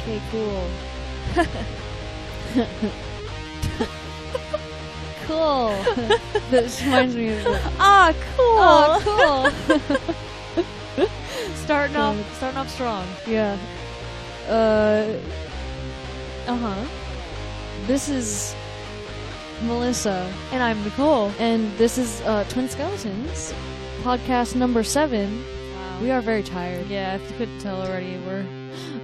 Okay, cool. Cool. This reminds me of it. Cool. Cool. starting off strong. Yeah. This is Melissa. And I'm Nicole. And this is Twin Skeletons, podcast number 7. Wow. We are very tired. Yeah, if you couldn't tell already,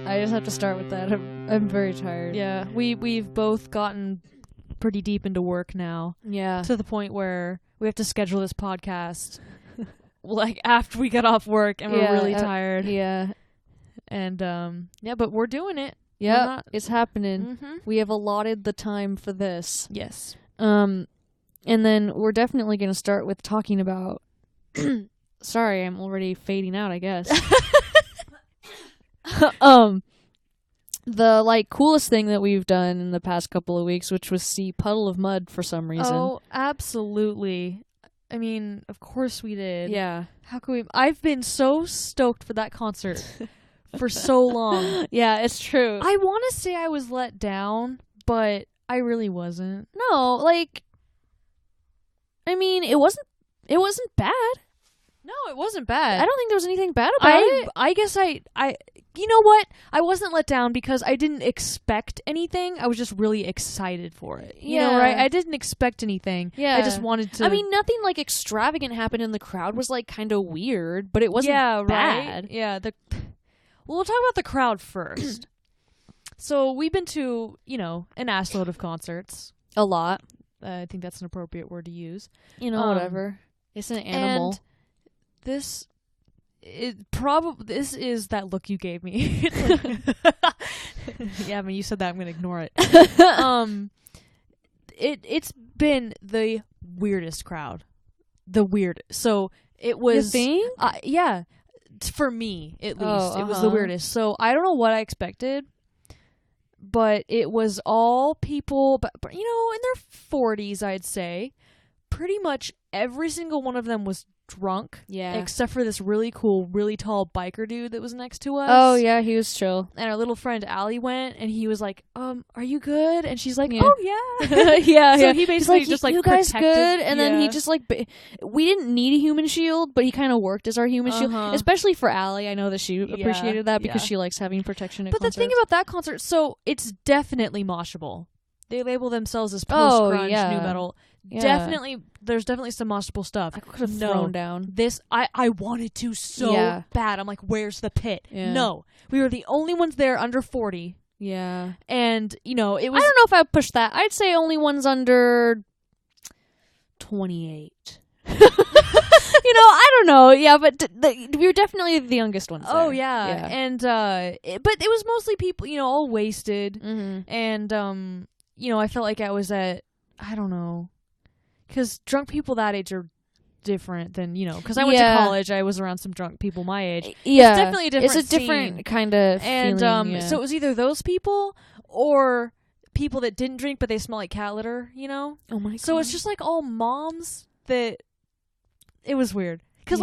I just have to start with that. I'm very tired. Yeah, we've both gotten pretty deep into work now. Yeah. To the point where we have to schedule this podcast like after we get off work and we're really tired. Yeah. And but we're doing it. Yeah, it's happening. Mm-hmm. We have allotted the time for this. Yes. And then we're definitely going to start with talking about sorry, I'm already fading out, I guess. The coolest thing that we've done in the past couple of weeks, which was see Puddle of Mudd for some reason. Oh, absolutely. I mean, of course we did. Yeah. How can we? I've been so stoked for that concert for so long. Yeah, it's true. I want to say I was let down, but I really wasn't. No, I mean, it wasn't bad. No, it wasn't bad. I don't think there was anything bad about it. I guess I you know what? I wasn't let down because I didn't expect anything. I was just really excited for it. You know, right? I didn't expect anything. Yeah. I just wanted to. I mean, nothing extravagant happened in the crowd. Was kind of weird, but it wasn't bad. Right? Yeah, we'll talk about the crowd first. So we've been to, an assload of concerts. A lot. I think that's an appropriate word to use. Whatever. It's an animal. And this is that look you gave me. Yeah, I mean, you said that. I'm gonna ignore it. It's been the weirdest crowd. The weird. So it was. You think? Yeah. For me, at least, it was the weirdest. So I don't know what I expected, but it was all people, but in their 40s, I'd say. Pretty much every single one of them was drunk. Yeah. Except for this really cool, really tall biker dude that was next to us. Oh, yeah, he was chill. And our little friend Allie went, and he was like, are you good? And she's like, yeah. oh, yeah. Yeah. So he basically just you guys protected. good? And then he just we didn't need a human shield, but he kind of worked as our human shield. Especially for Allie. I know that she appreciated that because she likes having protection at concerts. But the thing about that concert, so it's definitely moshable. They label themselves as post-grunge new metal. Yeah. There's definitely some moshable stuff. I could have thrown down. This, I wanted to so bad. I'm like, where's the pit? Yeah. No. We were the only ones there under 40. Yeah. And, it was... I don't know if I would push that. I'd say only ones under 28. I don't know. Yeah, but we were definitely the youngest ones there. Oh, yeah. And, but it was mostly people, all wasted. Mm-hmm. And, I felt like I was at, I don't know, because drunk people that age are different than, because I went to college, I was around some drunk people my age. Yeah. It's definitely a different It's a different kind of feeling. And, so it was either those people or people that didn't drink but they smell like cat litter, Oh my God. So it's just all moms that, it was weird. Because,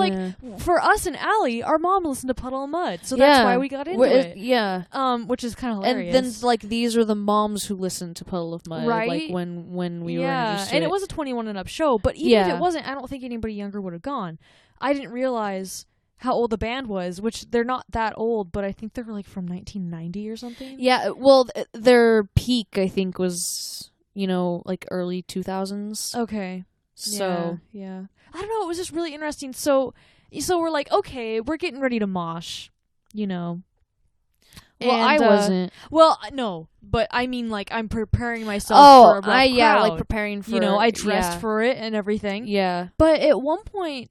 for us and Allie, our mom listened to Puddle of Mudd, so that's why we got into it. Yeah. Which is kind of hilarious. And then, these are the moms who listened to Puddle of Mudd, right? When we were introduced to and it. It was a 21 and up show, but even if it wasn't, I don't think anybody younger would have gone. I didn't realize how old the band was, which they're not that old, but I think they're, from 1990 or something. Yeah, well, their peak, I think, was, early 2000s. Okay. So yeah. I don't know, it was just really interesting. So we're like, okay, we're getting ready to mosh, Well, and, I wasn't. Well, no, but I mean, I'm preparing myself for a rough crowd. Preparing for I dressed for it and everything. Yeah. But at one point,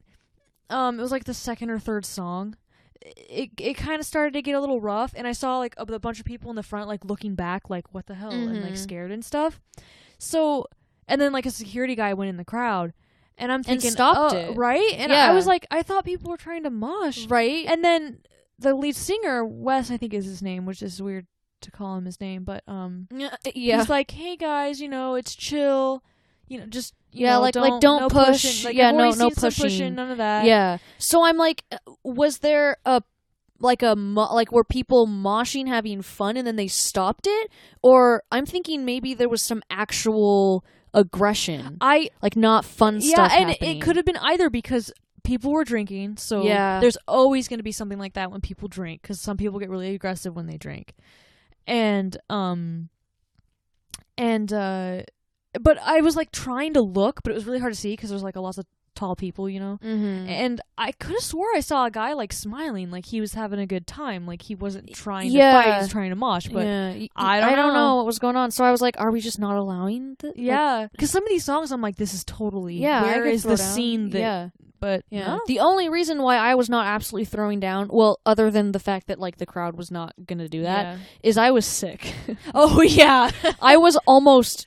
it was the second or third song. It kind of started to get a little rough, and I saw a bunch of people in the front looking back what the hell, and scared and stuff. So, and then a security guy went in the crowd. And I'm thinking, stopped it. Right? And I was I thought people were trying to mosh. Right. And then the lead singer, Wes, I think is his name, which is weird to call him his name, but he's like, hey guys, it's chill. Just don't push. Pushing. No pushing. None of that. Yeah. So I'm was there a were people moshing, having fun, and then they stopped it? Or I'm thinking maybe there was some actual aggression. Not fun stuff happening. Yeah, and it could have been either, because people were drinking, so there's always going to be something like that when people drink, because some people get really aggressive when they drink. But I was like trying to look, but it was really hard to see because there was like lots of tall people, you know. Mm-hmm. And I could have swore I saw a guy like smiling, like he was having a good time, like he wasn't trying to fight, he was trying to mosh. But I don't know what was going on. So I was like, are we just not allowing that? Yeah, because some of these songs I'm like, this is totally where is the scene that But no. The only reason why I was not absolutely throwing down, well, other than the fact that like the crowd was not gonna do that, is I was sick. Oh yeah, I was almost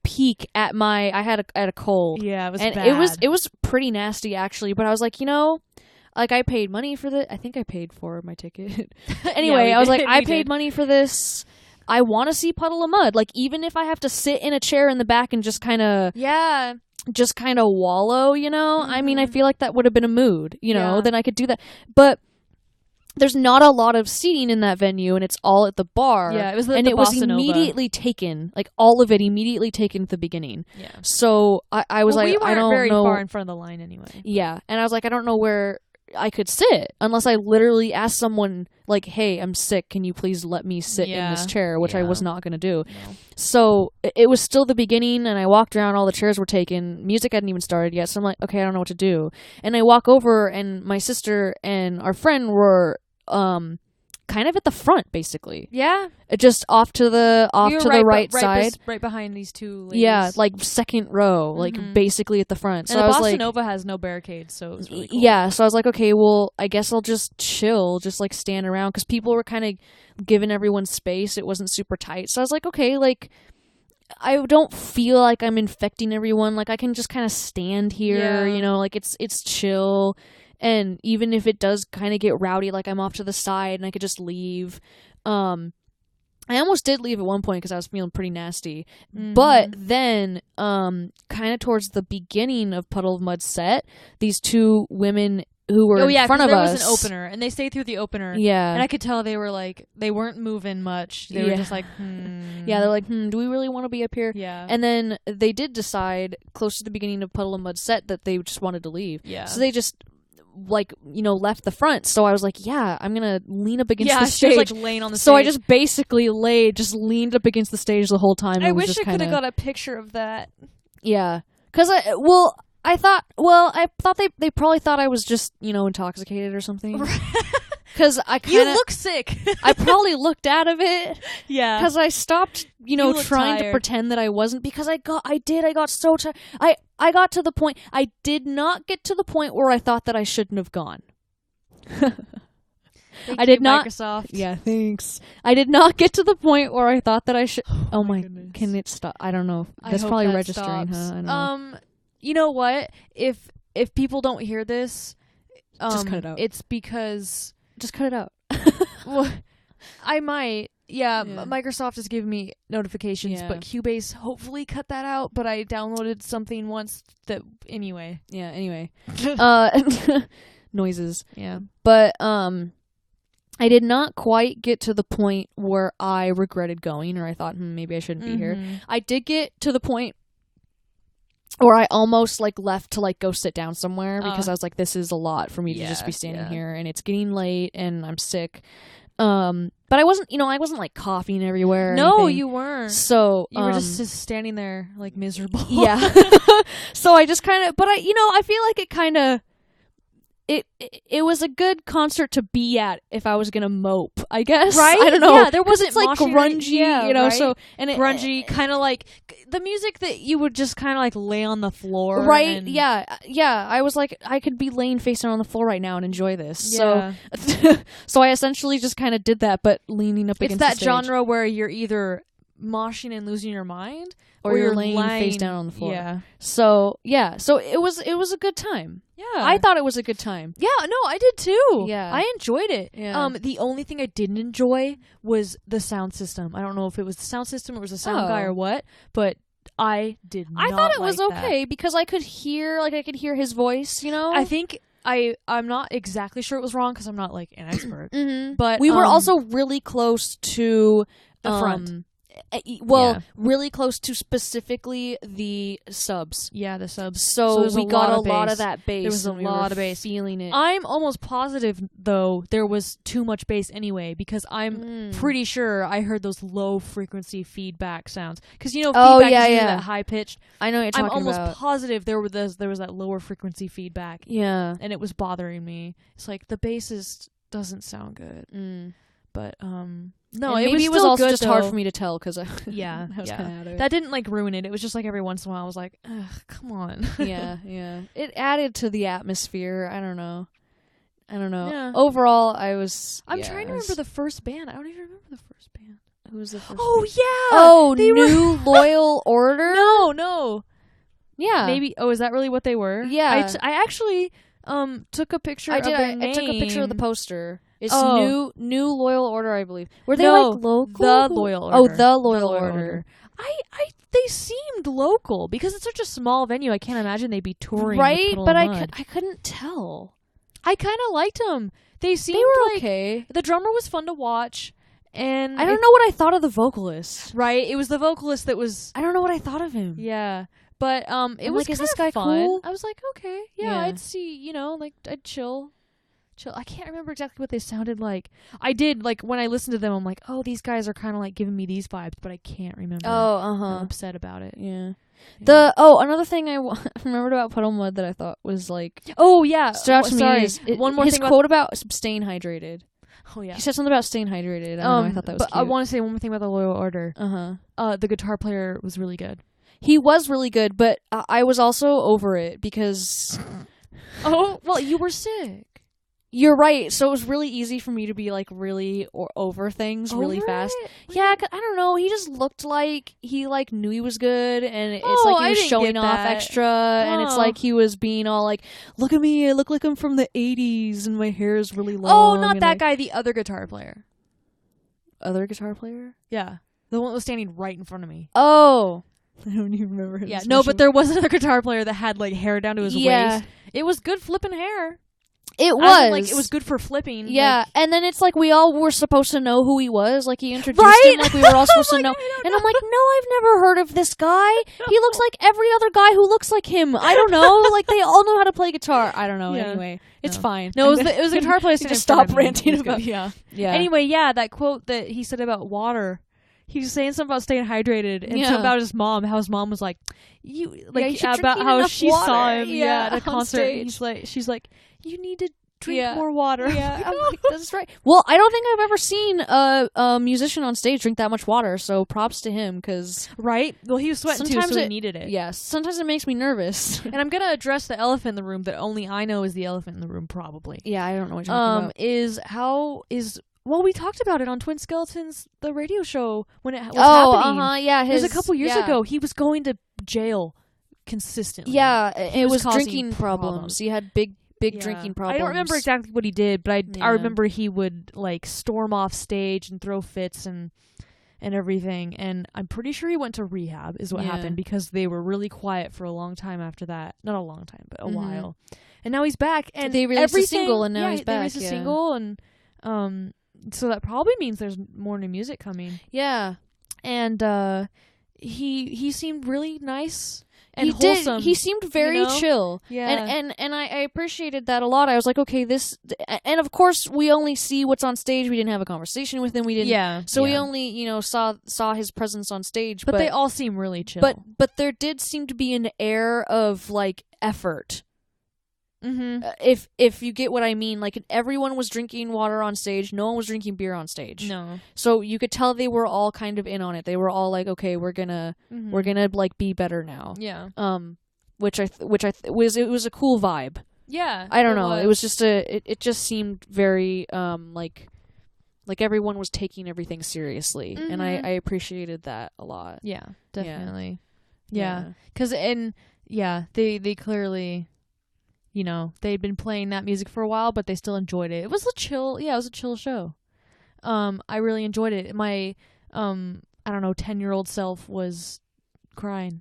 peak at I had a cold. Yeah, it was and bad. It was pretty nasty actually. But I was like, like I paid money for I think I paid for my ticket. Anyway, I was like, I paid money for this. I want to see Puddle of Mudd. Like even if I have to sit in a chair in the back and just kind of wallow, Mm-hmm. I mean, I feel like that would have been a mood, then I could do that. But there's not a lot of seating in that venue, and it's all at the bar. Yeah, it was and it was immediately taken, like all of it immediately taken at the beginning. Yeah. So I was like, we weren't I don't very know. far in front of the line anyway. Yeah, and I was like, I don't know where I could sit unless I literally asked someone like, hey, I'm sick, can you please let me sit in this chair, which I was not going to do. No. So it was still the beginning, and I walked around, all the chairs were taken, music hadn't even started yet, so I'm like, okay, I don't know what to do. And I walk over, and my sister and our friend were kind of at the front, basically. Yeah. Just off to the right side. Right behind these two ladies. Yeah, like second row, like basically at the front. So and I was Bossa like, Nova has no barricades, so it was really cool. Yeah, so I was like, okay, well, I guess I'll just chill, just like stand around, because people were kind of giving everyone space. It wasn't super tight. So I was like, okay, like, I don't feel like I'm infecting everyone. Like, I can just kind of stand here, like it's chill. And even if it does kind of get rowdy, like I'm off to the side and I could just leave. I almost did leave at one point because I was feeling pretty nasty. Mm-hmm. But then, kind of towards the beginning of Puddle of Mudd's set, these two women who were in front of us. There was an opener, and they stayed through the opener. Yeah. And I could tell they were like, they weren't moving much. They were just like, Yeah, they're like, do we really want to be up here? Yeah. And then they did decide, close to the beginning of Puddle of Mudd's set, that they just wanted to leave. Yeah. So they just left the front. So I was like, yeah, I'm gonna lean up against the stage. She was like laying on the stage. So I just basically leaned up against the stage the whole time. I wish I could have got a picture of that. Yeah, because I thought they probably thought I was just intoxicated or something. Because you look sick. I probably looked out of it. Yeah. Because I stopped, trying to pretend that I wasn't, because I got so tired. I got to the point, I did not get to the point where I thought that I shouldn't have gone. I did not. Microsoft. Yeah, thanks. I did not get to the point where I thought that I should. Oh my goodness. Can it stop? I don't know. That's probably registering, stops. Huh? I don't know. You know what? If people don't hear this, just cut it out. It's because. Just cut it out. Well, I might. Yeah, Microsoft has given me notifications, but Cubase hopefully cut that out. But I downloaded something once that anyway. Yeah. Anyway, noises. Yeah, but I did not quite get to the point where I regretted going, or I thought maybe I shouldn't be here. I did get to the point where I almost left to go sit down somewhere, because I was like, this is a lot for me to just be standing here, and it's getting late and I'm sick. But I wasn't, coughing everywhere. No, you weren't. So you were just standing there miserable. Yeah. So I just kind of, but I feel like it kind of, it was a good concert to be at if I was gonna mope, I guess. Right? I don't know. Yeah, there wasn't grungy, right? So grungy, kind of like the music that you would just kind of lay on the floor. Right? Yeah. I was like, I could be laying face down on the floor right now and enjoy this. Yeah. So I essentially just kind of did that, but leaning up against the stage. It's that genre where you're either moshing and losing your mind, or you're laying face down on the floor. Yeah. So it was a good time. Yeah. I thought it was a good time. Yeah, no, I did too. Yeah. I enjoyed it. Yeah. The only thing I didn't enjoy was the sound system. I don't know if it was the sound system or it was the sound guy or what, but I did not. I thought it was okay because I could hear his voice, I think I'm not exactly sure it was wrong because I'm not like an expert. Mm-hmm. But we were also really close to the front. Really close to specifically the subs. Yeah, the subs. So we got a lot of that bass. There was a lot of bass. Feeling it. I'm almost positive, though, there was too much bass anyway, because I'm pretty sure I heard those low-frequency feedback sounds. Because, feedback is usually that high-pitched. I know what you're talking about. I'm almost positive there was that lower-frequency feedback. Yeah. And it was bothering me. It's like, the bass doesn't sound good. But, no, and maybe it was also good, just hard for me to tell because I was kind of out of it. That didn't like ruin it. It was just like every once in a while I was like, ugh, come on. Yeah. It added to the atmosphere. I don't know. Yeah. Overall, I'm trying to remember the first band. I don't even remember the first band. Who was the first? Oh band? yeah. Oh, New Loyal Order. No. Yeah. Maybe. Oh, is that really what they were? Yeah. I actually took a picture. I took a picture of the poster. It's New Loyal Order, I believe. Were they like local? The Loyal Order. Oh, the Loyal Order. They seemed local because it's such a small venue. I can't imagine they'd be touring. Right, but I couldn't tell. I kind of liked them. They were okay. The drummer was fun to watch, and I don't know what I thought of the vocalist. Right, it was the vocalist that was. I don't know what I thought of him. Yeah, but it was like, is this guy fun. cool? I was like, okay, yeah. I'd see, like I'd chill. I can't remember exactly what they sounded like. I did, like, when I listened to them, I'm like, oh, these guys are kind of, like, giving me these vibes, but I can't remember. Oh, I'm upset about it. Yeah. Another thing I remembered about Puddle of Mudd that I thought was, like... Oh, yeah. Stood out to me is one more his thing quote about staying hydrated. Oh, yeah. He said something about staying hydrated. I don't know, I thought that was cute. I want to say one more thing about the Loyal Order. The guitar player was really good. He was really good, but I was also over it because... Oh, well, you were sick. You're right. So it was really easy for me to be like really over things really fast. Yeah, 'cause I don't know. He just looked like he like knew he was good, and it's like he was showing off extra, and it's like he was being all like, "Look at me, I look like I'm from the '80s, and my hair is really long." Oh, not that guy. The other guitar player. Other guitar player? Yeah, the one that was standing right in front of me. Oh. I don't even remember his name. No, but there was another guitar player that had like hair down to his waist. It was good flipping hair. It was. Like, it was good for flipping. Yeah, like, and then it's like we all were supposed to know who he was. Like, he introduced him like we were all supposed to know. And I'm like, no, I've never heard of this guy. He looks like every other guy who looks like him. I don't know. Like, they all know how to play guitar. I don't know. Yeah. Anyway, it's fine. No, it was a guitar player. Just stop ranting about Yeah. Anyway, that quote that he said about water. He was saying something about staying hydrated and something about his mom. How his mom was like, about how she saw him at a concert. She's like, you need to drink more water. Yeah, I'm like, that's right. Well, I don't think I've ever seen a musician on stage drink that much water, so props to him, because... Right? Well, he was sweating too, so he needed it. Yes. Sometimes it makes me nervous. And I'm going to address the elephant in the room that only I know is the elephant in the room, probably. Yeah, I don't know what you're talking about. Well, we talked about it on Twin Skeletons, the radio show, when it was happening. Yeah. It was a couple years ago. He was going to jail consistently. Yeah, it was drinking problems. He had big drinking problems. I don't remember exactly what he did, but I remember he would like storm off stage and throw fits and everything. And I'm pretty sure he went to rehab is what happened, because they were really quiet for a long time after that. Not a long time, but a while. And now he's back. And they released a single, and now he's back. They released a single, and so that probably means there's more new music coming. Yeah. And he seemed really nice and wholesome. He seemed very chill. Yeah. And I appreciated that a lot. I was like, okay, this... And of course, we only see what's on stage. We didn't have a conversation with him. We didn't... Yeah. So we only, saw his presence on stage. But they all seem really chill. But there did seem to be an air of, like, effort. Mm-hmm. If you get what I mean, like, everyone was drinking water on stage. No one was drinking beer on stage. No. So you could tell they were all kind of in on it. They were all like, okay, we're gonna like be better now. Yeah. Which was a cool vibe. Yeah. I don't know. It was just it just seemed very like everyone was taking everything seriously, and I appreciated that a lot. Yeah, definitely. Yeah. 'Cause they clearly. They'd been playing that music for a while, but they still enjoyed it. It was a chill show. I really enjoyed it. My, 10-year-old self was crying,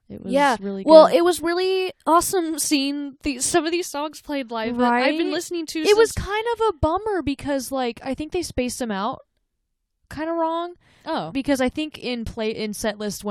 It was really good. Well, it was really awesome seeing some of these songs played live that I've been listening to. It was kind of a bummer because, like, I think they spaced them out kind of wrong. Oh. Because I think in set list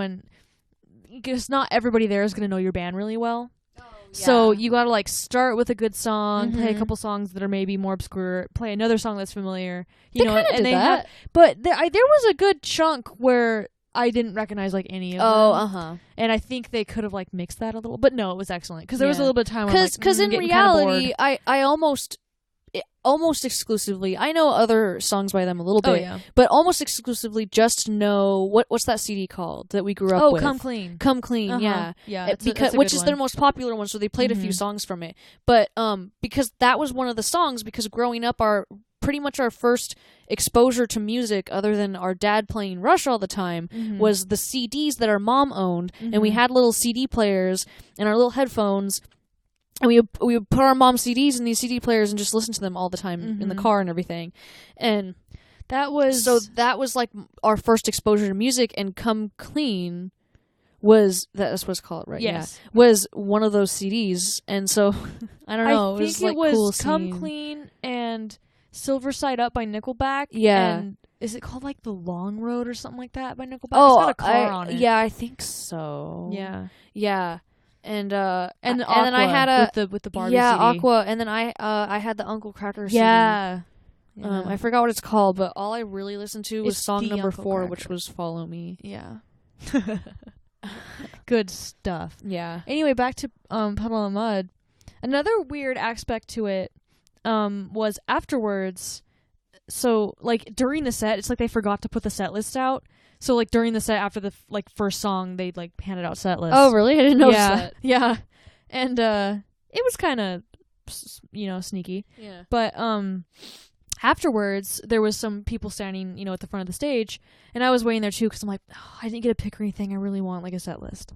because not everybody there is going to know your band really well. Oh, yeah. So you got to, like, start with a good song, play a couple songs that are maybe more obscure, play another song that's familiar. You know, and they that. But there was a good chunk where I didn't recognize, like, any of them. Uh-huh. And I think they could have, like, mixed that a little. But no, it was excellent. Because there was a little bit of time where Because in reality, I almost exclusively, I know other songs by them a little bit, but almost exclusively just know, what's that CD called that we grew up with? Oh, Come Clean. Come Clean, yeah. Yeah, which is their most popular one, so they played a few songs from it. But because that was one of the songs, because growing up, pretty much our first exposure to music, other than our dad playing Rush all the time, was the CDs that our mom owned, and we had little CD players and our little headphones, and we would put our mom's CDs in these CD players and just listen to them all the time in the car and everything. And that was like our first exposure to music, and Come Clean that's what it's called, right? Yes. Yeah. Was one of those CDs, and so I don't know. I think it was Come Clean and Silver Side Up by Nickelback. Yeah. And is it called, like, The Long Road or something like that by Nickelback? Oh, it's got a car on it. Yeah, I think so. Yeah. Yeah. And Aqua, and then I had with the Barbie CD. CD. Aqua, and then I had the Uncle Kracker CD. Yeah. I forgot what it's called, but all I really listened to was song number 4, which was Follow Me. Yeah. Good stuff. Yeah. Anyway, back to Puddle of Mudd. Another weird aspect to it was afterwards. So, like, during the set, it's like they forgot to put the set list out. So, like, during the set, after the, like, first song, they, like, handed out set lists. Oh, really? I didn't notice that. Yeah. And it was kind of, sneaky. Yeah. But afterwards, there was some people standing, at the front of the stage, and I was waiting there, too, because I'm like, I didn't get a pick or anything. I really want, like, a set list.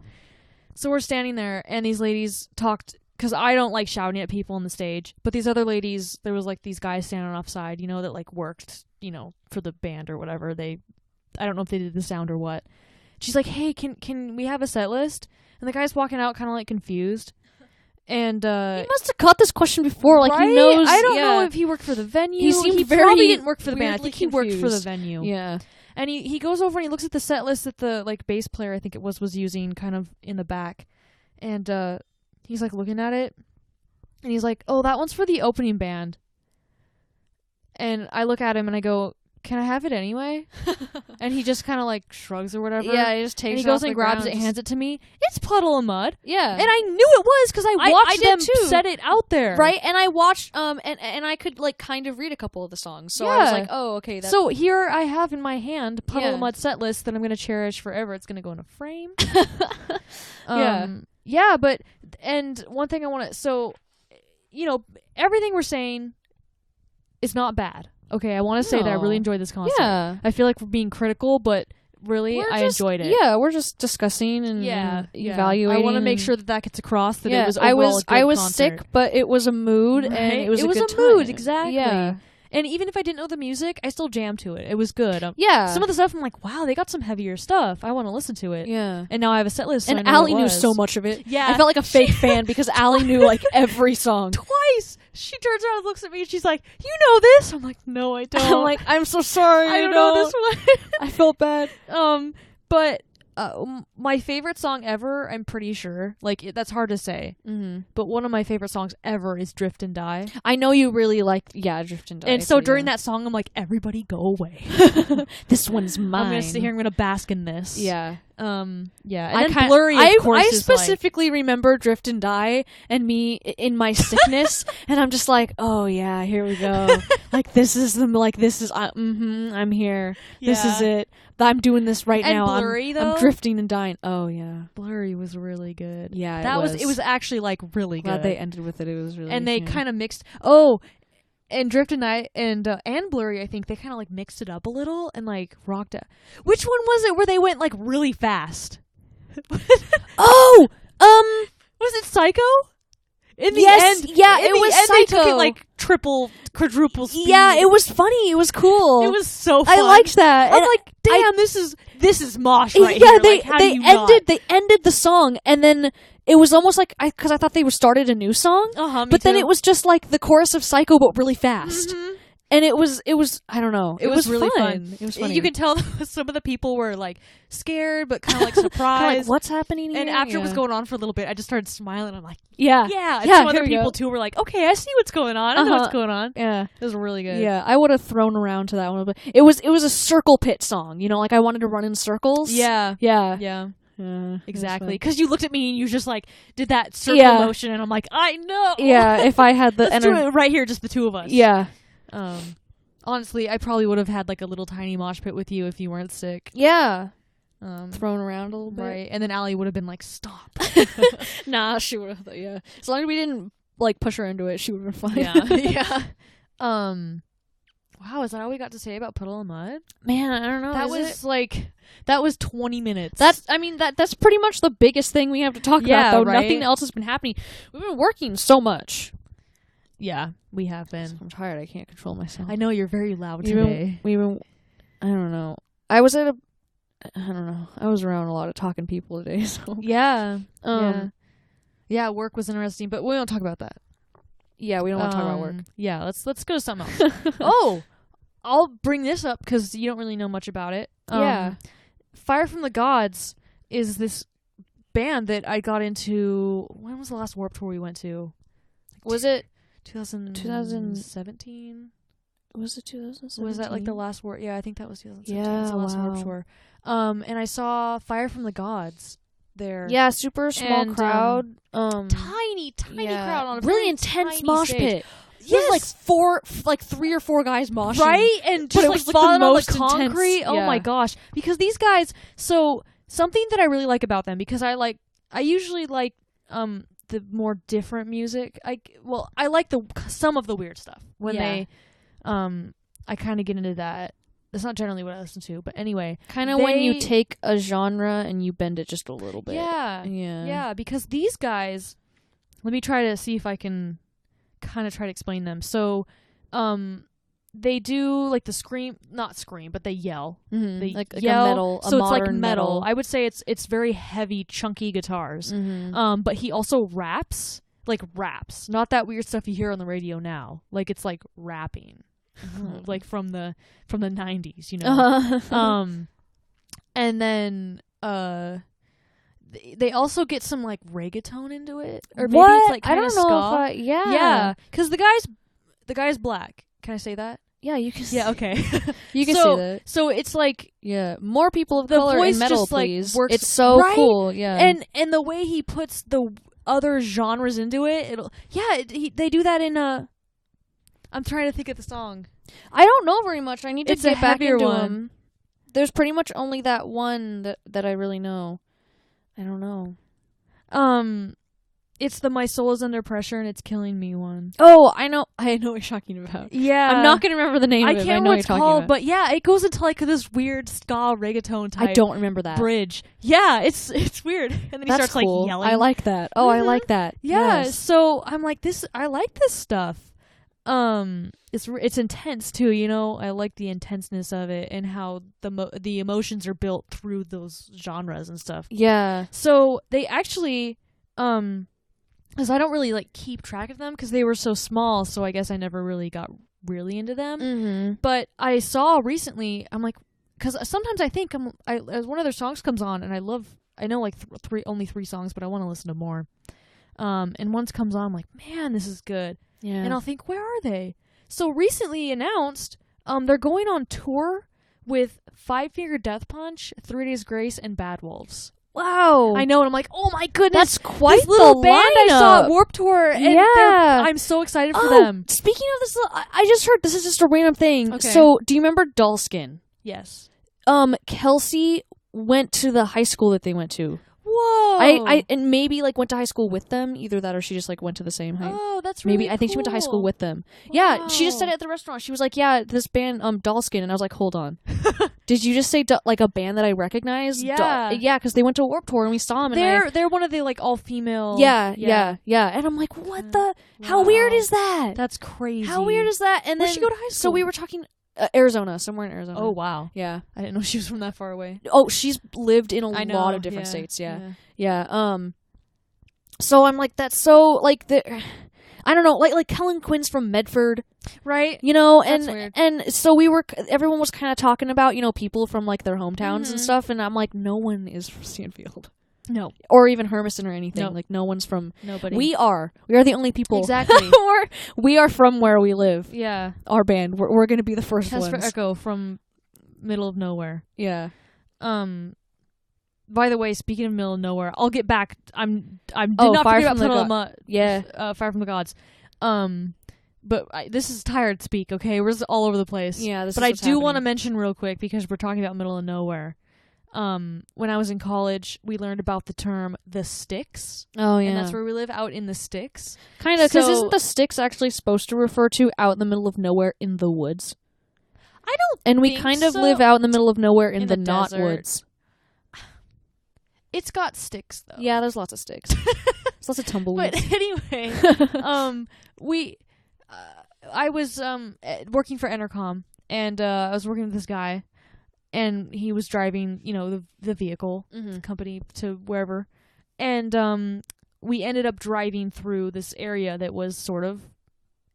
So we're standing there, and these ladies talked, because I don't like shouting at people on the stage, but these other ladies, there was, like, these guys standing offside, that, like, worked, for the band or whatever. I don't know if they did the sound or what. She's like, hey, can we have a set list? And the guy's walking out kind of, like, confused. And he must have caught this question before. Like, right? He knows. I don't know if he worked for the venue. He probably didn't work for the band. I think confused. He worked for the venue. Yeah. And he goes over and he looks at the set list that the, like, bass player, I think it was using kind of in the back. And he's, like, looking at it. And he's like, oh, that one's for the opening band. And I look at him and I go, can I have it anyway? And he just kind of, like, shrugs or whatever. Yeah, he just takes it. And he goes and grabs it, hands it to me. It's Puddle of Mudd. Yeah. And I knew it was because I watched them set it out there. Right, and I watched, and I could, like, kind of read a couple of the songs. So I was like, oh, okay. So here I have in my hand Puddle of Mudd set list that I'm going to cherish forever. It's going to go in a frame. Yeah, but, and one thing I want to, so, everything we're saying is not bad. Okay, I want to say that I really enjoyed this concert. Yeah. I feel like we're being critical, but really, I enjoyed it. Yeah, we're just discussing and evaluating. I want to make sure that gets across that it was I was concert. sick, but it was a mood, and it was a good mood, time. exactly. Yeah. And even if I didn't know the music, I still jammed to it. It was good. Yeah. Some of the stuff, I'm like, wow, they got some heavier stuff. I want to listen to it. Yeah. And now I have a set list. So and Allie knew so much of it. Yeah. I felt like a fake fan because Allie knew, like, every song. Twice. She turns around and looks at me and she's like, you know this? I'm like, no, I don't. I'm like, I'm so sorry. I don't know this one. I felt bad. But my favorite song ever, I'm pretty sure, like, that's hard to say, but one of my favorite songs ever is Drift and Die. I know you really like, Drift and Die. And so during that song, I'm like, everybody go away. This one's mine. I'm going to sit here, I'm going to bask in this. Yeah. And then Blurry, of course, I specifically remember Drift and Die and me in my sickness, and I'm just like, oh yeah, here we go. Like, this is I'm here. Yeah. This is it. I'm doing this right now. Blurry, I'm drifting and dying. Oh yeah. Blurry was really good. Yeah, it was actually, like, really Glad good. they ended with it. It was really And they kind of mixed and Drift and I and Blurry, I think they kind of, like, mixed it up a little and, like, rocked it. Which one was it where they went, like, really fast? Was it Psycho? In the end, it was Psycho. They took it, like, triple, quadruple speed. Yeah, it was funny. It was cool. It was so fun. I liked that. I'm like, damn, this is mosh right here. They ended the song, and then it was almost like because I thought they started a new song, but then it was just like the chorus of Psycho, but really fast. Mm-hmm. And it was I don't know. It was really fun. It was funny. You can tell some of the people were like scared, but kind of like surprised. Like, what's happening here? And after it was going on for a little bit, I just started smiling. I'm like, yeah. And some other people too were like, okay, I see what's going on. I know what's going on. Yeah, it was really good. Yeah, I would have thrown around to that one, but it was a circle pit song. You know, like I wanted to run in circles. Yeah. Exactly. Because you looked at me and you just like did that circle motion, and I'm like, I know. Yeah, if I had the Let's do it right here, just the two of us. Yeah. Honestly, I probably would have had like a little tiny mosh pit with you if you weren't sick. Yeah. Thrown around a little bit. Right. And then Allie would have been like, stop. Nah, she would have, yeah. As long as we didn't like push her into it, she would have been fine. Yeah. Wow, is that all we got to say about Puddle of Mudd? Man, I don't know. That was 20 minutes. That's pretty much the biggest thing we have to talk about, though. Right? Nothing else has been happening. We've been working so much. Yeah, we have been. I'm tired. I can't control myself. I know you're very loud today. I don't know. I was around a lot of talking people today. So yeah. Work was interesting, but we don't talk about that. Yeah, we don't want to talk about work. Yeah, let's go to something else. Oh, I'll bring this up because you don't really know much about it. Fire from the Gods is this band that I got into. When was the last Warped Tour we went to? Was it 2017? Was it 2017? Was that like the last Warped? Yeah, I think that was 2017. Yeah, the last wow. Warped Tour. And I saw Fire from the Gods there. Yeah, super small crowd. Tiny crowd on a really intense mosh pit. Yes, like 3 or 4 guys moshing, right? And just like falling on the concrete. Oh my gosh! Because these guys. So something that I really like about them, because I usually like the more different music. I like some of the weird stuff when they I kind of get into that. That's not generally what I listen to, but anyway, kind of when you take a genre and you bend it just a little bit. Yeah. Because these guys, let me try to see if I can kind of try to explain them. So, they do like not scream, but they yell. Mm-hmm. They like yell, a metal, so it's like metal. I would say it's very heavy, chunky guitars. Mm-hmm. But he also raps, not that weird stuff you hear on the radio now. Like it's like rapping. Like from the 90s, you know. And then they also get some like reggaeton into it, or maybe it's like kind of ska. I don't know. Yeah, because the guy's black. Can I say that? Yeah, you can. Yeah, okay. You can say that. So it's like more people of color in metal, just, please. Works, it's so right? cool. Yeah, and the way he puts the other genres into it, they do that in a. I'm trying to think of the song. I don't know very much. I need to get back into one. them. There's pretty much only that one that I really know. I don't know. It's the My Soul is Under Pressure and It's Killing Me one. Oh, I know what you're talking about. Yeah. I'm not going to remember the name of it. I can't remember what it's called, but yeah, it goes into like this weird ska reggaeton type. I don't remember that. Bridge. Yeah, it's weird. And then he starts cool. like yelling. I like that. Oh, I like that. Yeah, yes. So I'm like, I like this stuff. It's intense too, you know. I like the intenseness of it and how the emotions are built through those genres and stuff. Yeah. So they actually, because I don't really like keep track of them because they were so small. So I guess I never really got really into them. Mm-hmm. But I saw recently, I'm like, because sometimes I think as one of their songs comes on and I know like only 3 songs, but I want to listen to more. And once comes on, I'm like, man, this is good. Yeah. And I'll think, where are they? So recently announced, they're going on tour with Five Finger Death Punch, 3 Days Grace, and Bad Wolves. Wow. I know, and I'm like, oh my goodness. That's quite this little band lineup. I saw at Warped Tour. And I'm so excited for them. Speaking of this, I just heard, this is just a random thing. Okay. So, do you remember Dullskin? Yes. Kelsey went to the high school that they went to. Whoa. I and maybe like went to high school with them. Either that or she just like went to the same high. Oh, that's really maybe I think she went to high school with them. Wow. Yeah, she just said it at the restaurant. She was like, "Yeah, this band Dullskin," and I was like, "Hold on, Did you just say like a band that I recognize? Yeah. Yeah, because they went to Warped Tour and we saw them. They're one of the like all female. Yeah. And I'm like, what the? How weird is that? That's crazy. How weird is that? And Where'd then she go to high school? So we were talking Arizona, somewhere in Arizona. Oh wow. Yeah. I didn't know she was from that far away. Oh, she's lived in a lot of different states. Yeah. So I'm like, that's so like I don't know, like Kellen Quinn's from Medford, right? You know, That's weird. and so everyone was kind of talking about, you know, people from like their hometowns and stuff, and I'm like, no one is from Stanfield, no, or even Hermiston or anything. Nope. Like no one's from. Nobody. We are the only people exactly. we are from where we live. Yeah, our band. We're gonna be the first Test ones. for Echo from middle of nowhere. Yeah. By the way, speaking of middle of nowhere, I'll get back. I did not Fire forget from about the Puddle of Mudd. Yeah. Fire from the Gods. But this is tired speak. Okay, we're just all over the place. Yeah, but I do want to mention real quick because we're talking about middle of nowhere. When I was in college, we learned about the term the sticks. Oh yeah, and that's where we live, out in the sticks. Kind of, because isn't the sticks actually supposed to refer to out in the middle of nowhere in the woods? I don't. And we kind of live out in the middle of nowhere in the not desert. woods. It's got sticks though. Yeah, there's lots of sticks. There's lots of tumbleweeds. But anyway, I was working for Entercom, and I was working with this guy, and he was driving, you know, the vehicle, the company, to wherever, and we ended up driving through this area that was sort of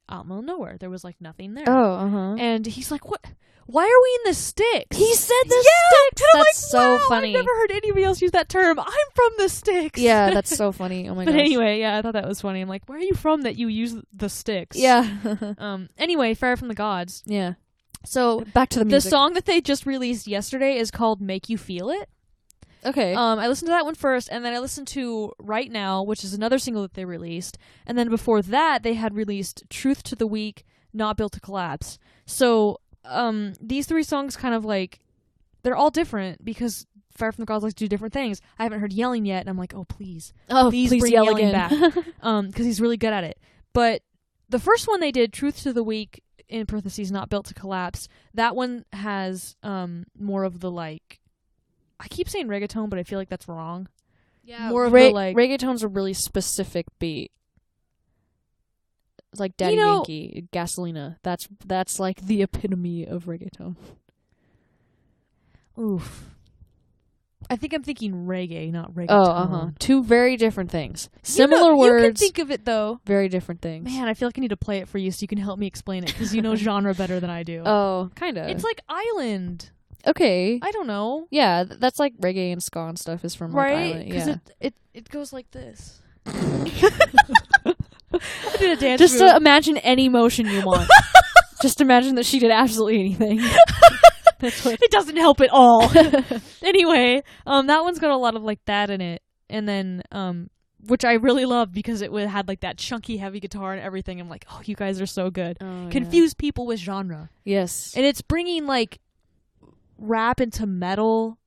out in the middle of nowhere. There was like nothing there. Oh, and he's like, "What? Why are we in the sticks?" He said the sticks. And I'm That's like, so wow, funny. I've never heard anybody else use that term. I'm from the sticks. Yeah, that's so funny. Oh my god. But anyway, yeah, I thought that was funny. I'm like, where are you from that you use the sticks? Yeah. Anyway, Fire from the Gods. Yeah. So back to the music. The song that they just released yesterday is called "Make You Feel It." Okay. I listened to that one first, and then I listened to Right Now, which is another single that they released. And then before that, they had released Truth to the Weak, Not Built to Collapse. So these three songs kind of like, they're all different because Fire from the Gods likes to do different things. I haven't heard Yelling yet, and I'm like, oh, please please bring yell Yelling again. back. Because he's really good at it. But the first one they did, Truth to the Weak, in parentheses, Not Built to Collapse, that one has more of the like, I keep saying reggaeton, but I feel like that's wrong. Yeah, more of the like, reggaeton's a really specific beat. It's like Daddy Yankee, Gasolina. That's like the epitome of reggaeton. Oof. I think I'm thinking reggae, not reggaeton. Oh, two very different things. Similar words. You can think of it though. Very different things. Man, I feel like I need to play it for you so you can help me explain it because you know genre better than I do. Oh, kind of. It's like Island. Okay. I don't know. Yeah, that's like reggae and ska and stuff is from like Island. Yeah. Because it goes like this. I did a dance Just move. to imagine any motion you want. Just imagine that she did absolutely anything. That's what it doesn't help at all. Anyway, that one's got a lot of like that in it, and then which I really love because it had like that chunky heavy guitar and everything. I'm like, oh, you guys are so good. Oh, Confuse people with genre. Yes, and it's bringing like rap into metal,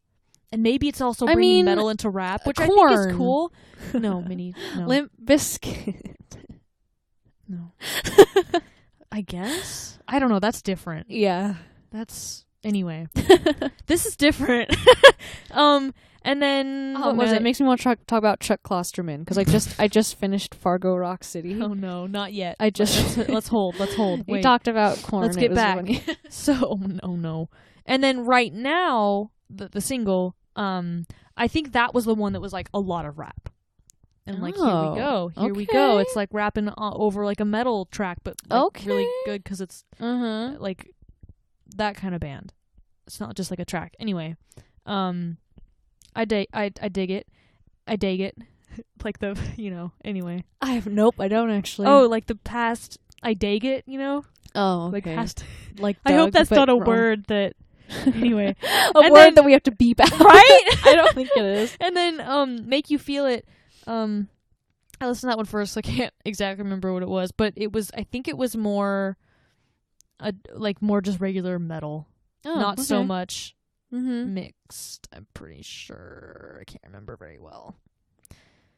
and maybe it's also bringing metal into rap, which Korn. I think is cool. No, Minnie. No. Limp Bizkit. No. I guess. I don't know. That's different. Yeah. That's anyway. This is different. And then what was it? It makes me want to talk about Chuck Klosterman because I just finished Fargo Rock City. Oh no, not yet. Let's hold. We Wait. talked about Korn. Let's get back. So no. And then Right Now, the single, I think that was the one that was like a lot of rap. And like, here we go. It's like rapping over like a metal track, but like really good because it's like that kind of band. It's not just like a track. Anyway, I dig it. I dig it. Like the, anyway. I don't actually. Oh, like the past, I dig it, Oh, okay. Like past. Like I hope that's not a wrong. word that. Anyway, a word that we have to beep out, right? I don't think it is. And then Make You Feel It. I listened to that one first, so I can't exactly remember what it was, but I think it was more more just regular metal. Not so much mixed, I'm pretty sure. I can't remember very well.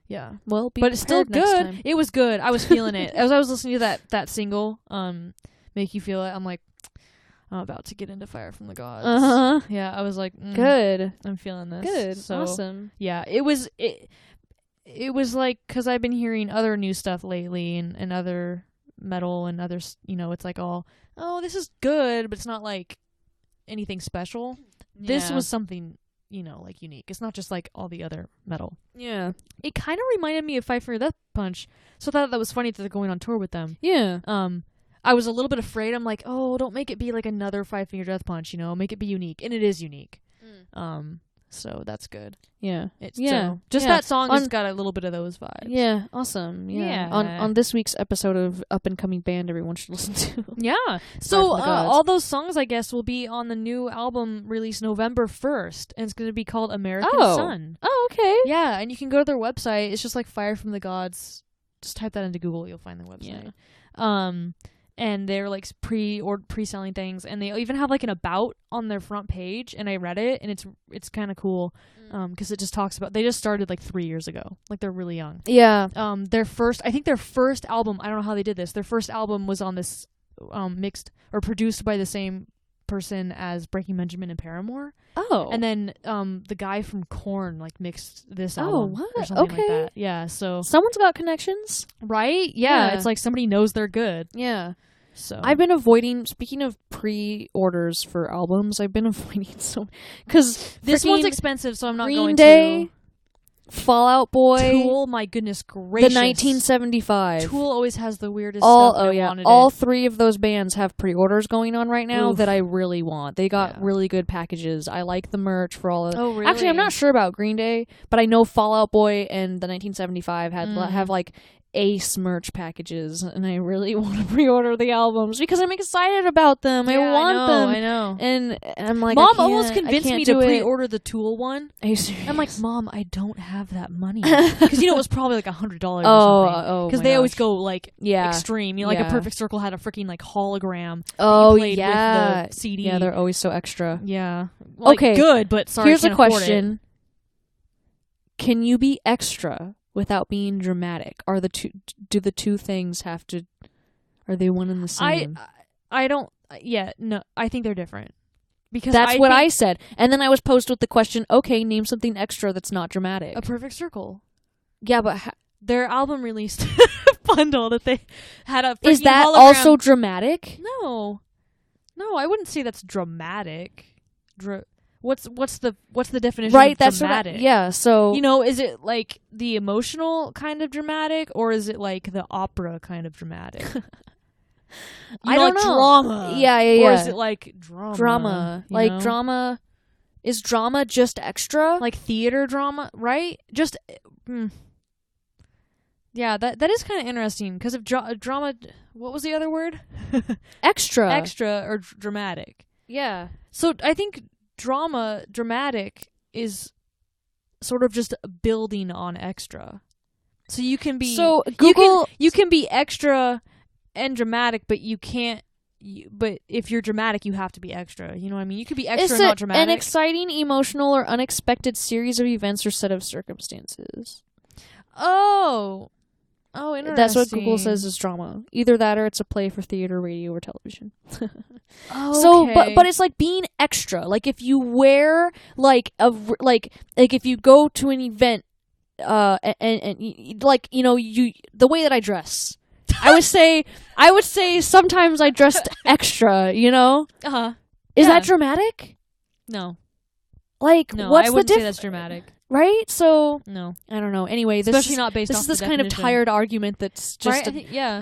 Yeah. Well, but it's still good. It was good. I was feeling it. As I was listening to that single, Make You Feel It, I'm like, I'm about to get into Fire from the Gods. Uh-huh. Yeah, I was like, Good. I'm feeling this. Good. So, Awesome. yeah, it was like, because I've been hearing other new stuff lately and other metal and others, it's like all, oh, this is good, but it's not like anything special. This was something, like unique. It's not just like all the other metal. Yeah. It kind of reminded me of Five Finger Death Punch, so I thought that was funny that they're going on tour with them. Yeah. I was a little bit afraid. I'm like, oh, don't make it be like another Five Finger Death Punch, make it be unique. And it is unique. So that's good. Yeah. So just that song has got a little bit of those vibes. Yeah. Awesome. Yeah. On this week's episode of Up and Coming Band, everyone should listen to. Yeah. So all those songs, I guess, will be on the new album released November 1st, and it's going to be called American Sun. Oh, okay. Yeah, and you can go to their website. It's just like Fire from the Gods. Just type that into Google, you'll find the website. Yeah. And they're like pre-selling things, and they even have like an about on their front page, and I read it, and it's kind of cool because it just talks about, they just started like 3 years ago, like they're really young. Yeah. Their first album, I don't know how they did this, their first album was on this mixed or produced by the same person as Breaking Benjamin and Paramore. Oh. And then the guy from Korn like mixed this album. What? Or something Okay. like that. Yeah, so Someone's got connections. right? Yeah, it's like somebody knows they're good. Yeah. So I've been avoiding, speaking of pre-orders for albums, I've been avoiding because this one's expensive, so I'm not Green going Day, to. Fall Out Boy, Tool, my goodness gracious. the 1975. Tool always has the weirdest stuff. All three of those bands have pre-orders going on right now that I really want. They got really good packages. I like the merch for all of Oh, really? Actually, I'm not sure about Green Day, but I know Fall Out Boy and the 1975 have like ace merch packages, and I really want to pre-order the albums because I'm excited about them. I want them. I know. And I'm like, Mom almost convinced me to pre-order the Tool one. Are you serious? I'm like, Mom, I don't have that money, because it was probably like $100 or something. Because they always go like extreme. Like a Perfect Circle had a freaking like hologram. Oh with the CD. Yeah, they're always so extra. Yeah. Like, okay, good, but sorry. Here's a question: can you be extra without being dramatic? Do the two things have to? Are they one and the same? I don't. Yeah, no. I think they're different. Because that's what I said, and then I was posed with the question: okay, name something extra that's not dramatic. A Perfect Circle. Yeah, but their album released bundle that they had a. Is that hologram. Also dramatic? No, I wouldn't say that's dramatic. What's the definition of that's dramatic? So is it like the emotional kind of dramatic, or is it like the opera kind of dramatic? I don't know. Drama. Yeah. Or is it like drama? Drama. Like drama. Is drama just extra? Like theater drama, right? Just yeah, that is kind of interesting, because if drama, what was the other word? Extra or dramatic. Yeah. So I think dramatic is sort of just building on extra. So you can be you can be extra and dramatic, but you can't. But if you're dramatic, you have to be extra. You know what I mean? You could be extra and not dramatic. An exciting, emotional, or unexpected series of events or set of circumstances. Oh, interesting. That's what Google says is drama. Either that, or it's a play for theater, radio, or television. So, but it's like being extra. Like if you wear like if you go to an event, and like the way that I dress. I would say sometimes I dressed extra, Is that dramatic? No. Like, no, what's I wouldn't the say that's dramatic. Right? So no, I don't know. Anyway, especially not based off this is this kind of tired argument that's just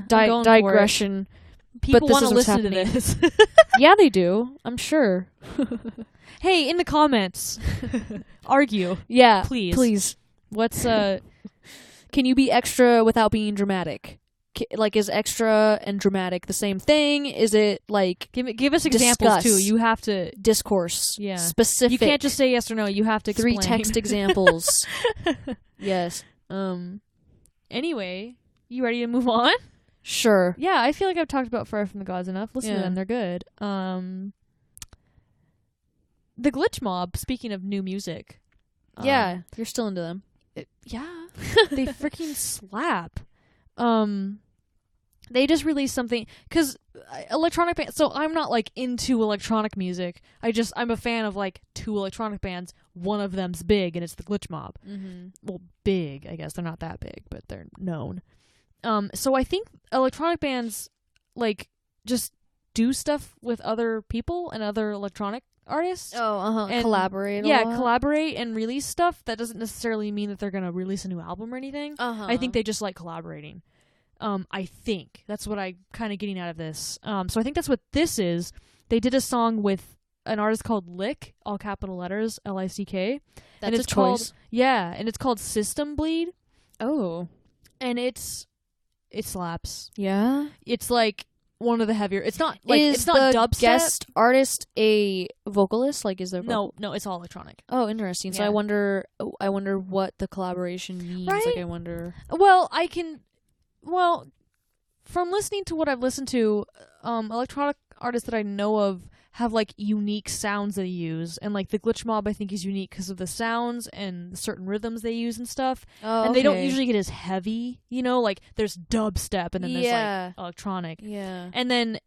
digression. People want to listen to this. Yeah, they do. I'm sure. Hey, in the comments, argue. Yeah, please. What's Can you be extra without being dramatic? Like, is extra and dramatic the same thing? Is it like give us examples too? You have to discourse. Yeah, specific. You can't just say yes or no. You have to explain. 3 text examples. Yes. Anyway, you ready to move on? Sure. Yeah, I feel like I've talked about Fire from the Gods enough. Listen to them; they're good. The Glitch Mob. Speaking of new music, yeah, you're still into them. Yeah, they freaking slap. they just released something because electronic bands. So I'm not like into electronic music. I'm a fan of like 2 electronic bands. One of them's big, and it's the Glitch Mob. Mm-hmm. Well, big, I guess they're not that big, but they're known. So I think electronic bands like just do stuff with other people and other electronic artists. And collaborate. Collaborate and release stuff. That doesn't necessarily mean that they're gonna release a new album or anything. I think they just like collaborating. I think that's what I'm kind of getting out of this. So I think that's what this is. They did a song with an artist called Lick, all capital letters, Lick. That's and it's a choice. and it's called System Bleed. Oh. And it slaps. Yeah. It's like one of the heavier. It's not like is it's not the dubstep. Guest artist a vocalist? Like, is there no, it's all electronic. Oh, interesting. So Yeah. I wonder what the collaboration means. Right? Like, I wonder. Well, from listening to what I've listened to, electronic artists that I know of have like unique sounds they use, and like the Glitch Mob I think is unique because of the sounds and certain rhythms they use and stuff. Oh, and they don't usually get as heavy, like there's dubstep and then there's like electronic. Yeah. And then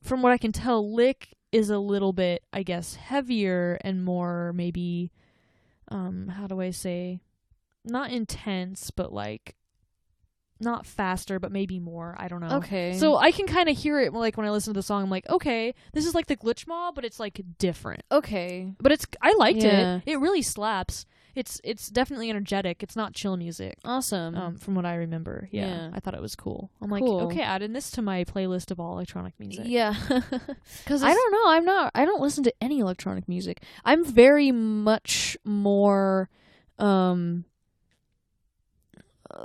from what I can tell, Lick is a little bit, I guess, heavier and more maybe how do I say, not intense, but like not faster, but maybe more. I don't know. Okay. So I can kind of hear it like when I listen to the song. I'm like, okay, this is like the Glitch Mob, but it's like different. Okay. But I liked Yeah. it. It really slaps. It's definitely energetic. It's not chill music. Awesome. From what I remember. Yeah. I thought it was cool. I'm like, okay, adding this to my playlist of all electronic music. Yeah. Because I don't know. I don't listen to any electronic music. I'm very much more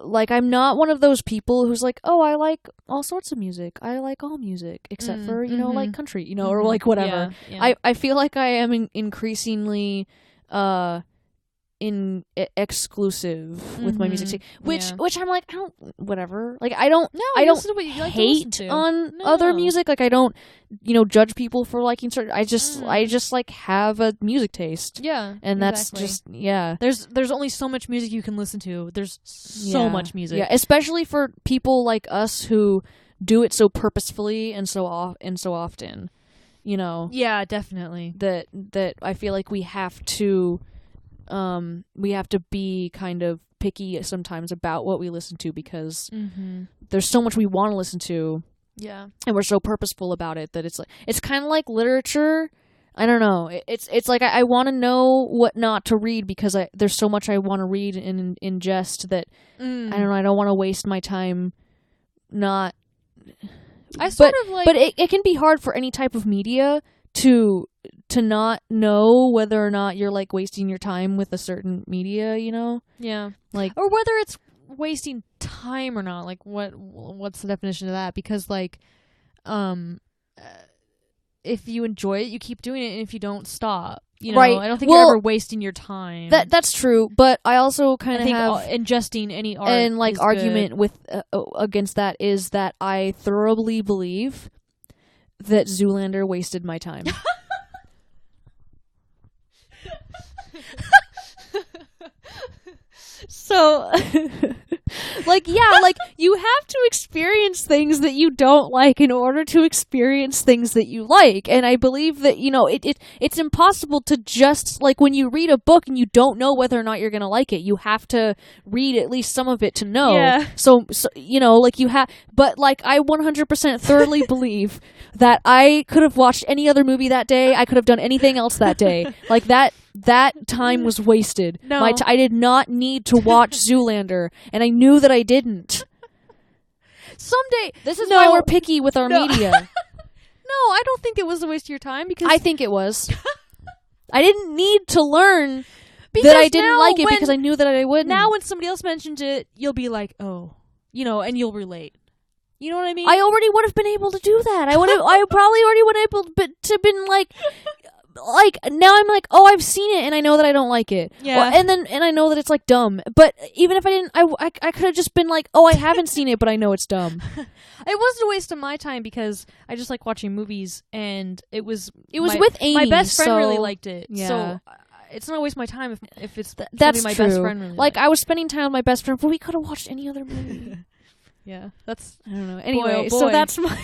like, I'm not one of those people who's like, oh, I like all sorts of music. I like all music except for, like country, or like whatever. Yeah. I feel like I am increasingly exclusive with my music, which I'm like, I don't, whatever. Like, I don't listen to what you like to listen hate to. on other music. Like, I don't, judge people for liking certain. I just like have a music taste. Yeah, and that's just There's only so much music you can listen to. There's so much music. Yeah, especially for people like us who do it so purposefully and so often. Yeah, definitely. That I feel like we have to be kind of picky sometimes about what we listen to, because there's so much we want to listen to. Yeah. And we're so purposeful about it that it's kind of like literature. I don't know. It's like I want to know what not to read, because there's so much I want to read and ingest that I don't know. I don't want to waste my time not. But it can be hard for any type of media to not know whether or not you're like wasting your time with a certain media, Yeah. like, or whether it's wasting time or not. Like, what's the definition of that? Because like, if you enjoy it, you keep doing it, and if you don't, stop. Right. I don't think you're ever wasting your time. That's true, but I also kind of have ingesting any art and like is argument good. with against that is that I thoroughly believe that Zoolander wasted my time. So, like, you have to experience things that you don't like in order to experience things that you like. And I believe that, it's impossible to just, like, when you read a book and you don't know whether or not you're going to like it, you have to read at least some of it to know. Yeah. So like, you have, but, like, I 100% thoroughly believe that I could have watched any other movie that day. I could have done anything else that day. Like, that time was wasted. No. I did not need to watch Zoolander, and I knew that I didn't. Someday, this is why we're picky with our media. No, I don't think it was a waste of your time, because I think it was. I didn't need to learn that I didn't like it because I knew that I wouldn't. Now when somebody else mentions it, you'll be like, oh, and you'll relate. You know what I mean? I already would have been able to do that. I probably already would have been able to been like now I'm like, oh, I've seen it and I know that I don't like it. Yeah. Well, and I know that it's like dumb. But even if I didn't, I could have just been like, oh, I haven't seen it, but I know it's dumb. It wasn't a waste of my time, because I just like watching movies, and it was with Amy. My best friend really liked it. Yeah. So it's not a waste of my time if it's that's my true. best friend really like liked. I was spending time with my best friend, but we could have watched any other movie. Yeah. That's I don't know. Anyway, boy, oh so boy. that's my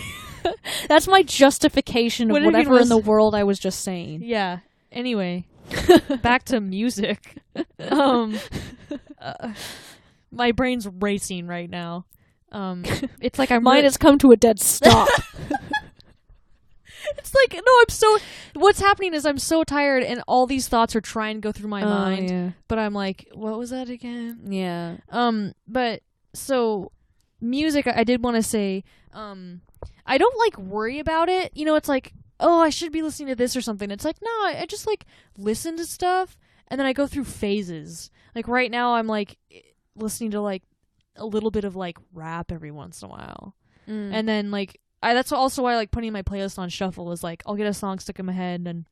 that's my justification of What if you whatever in the listen- world I was just saying. Yeah. Anyway, back to music. My brain's racing right now. It's like Mine has come to a dead stop. It's like, no, what's happening is I'm so tired and all these thoughts are trying to go through my mind, Yeah. but I'm like, what was that again? Yeah. But so music, I did want to say, I don't like worry about it. It's like, oh, I should be listening to this or something. It's like, no, I just like listen to stuff and then I go through phases. Like right now I'm like listening to like a little bit of like rap every once in a while. And then like, that's also why I like putting my playlist on shuffle is like, I'll get a song stuck in my head and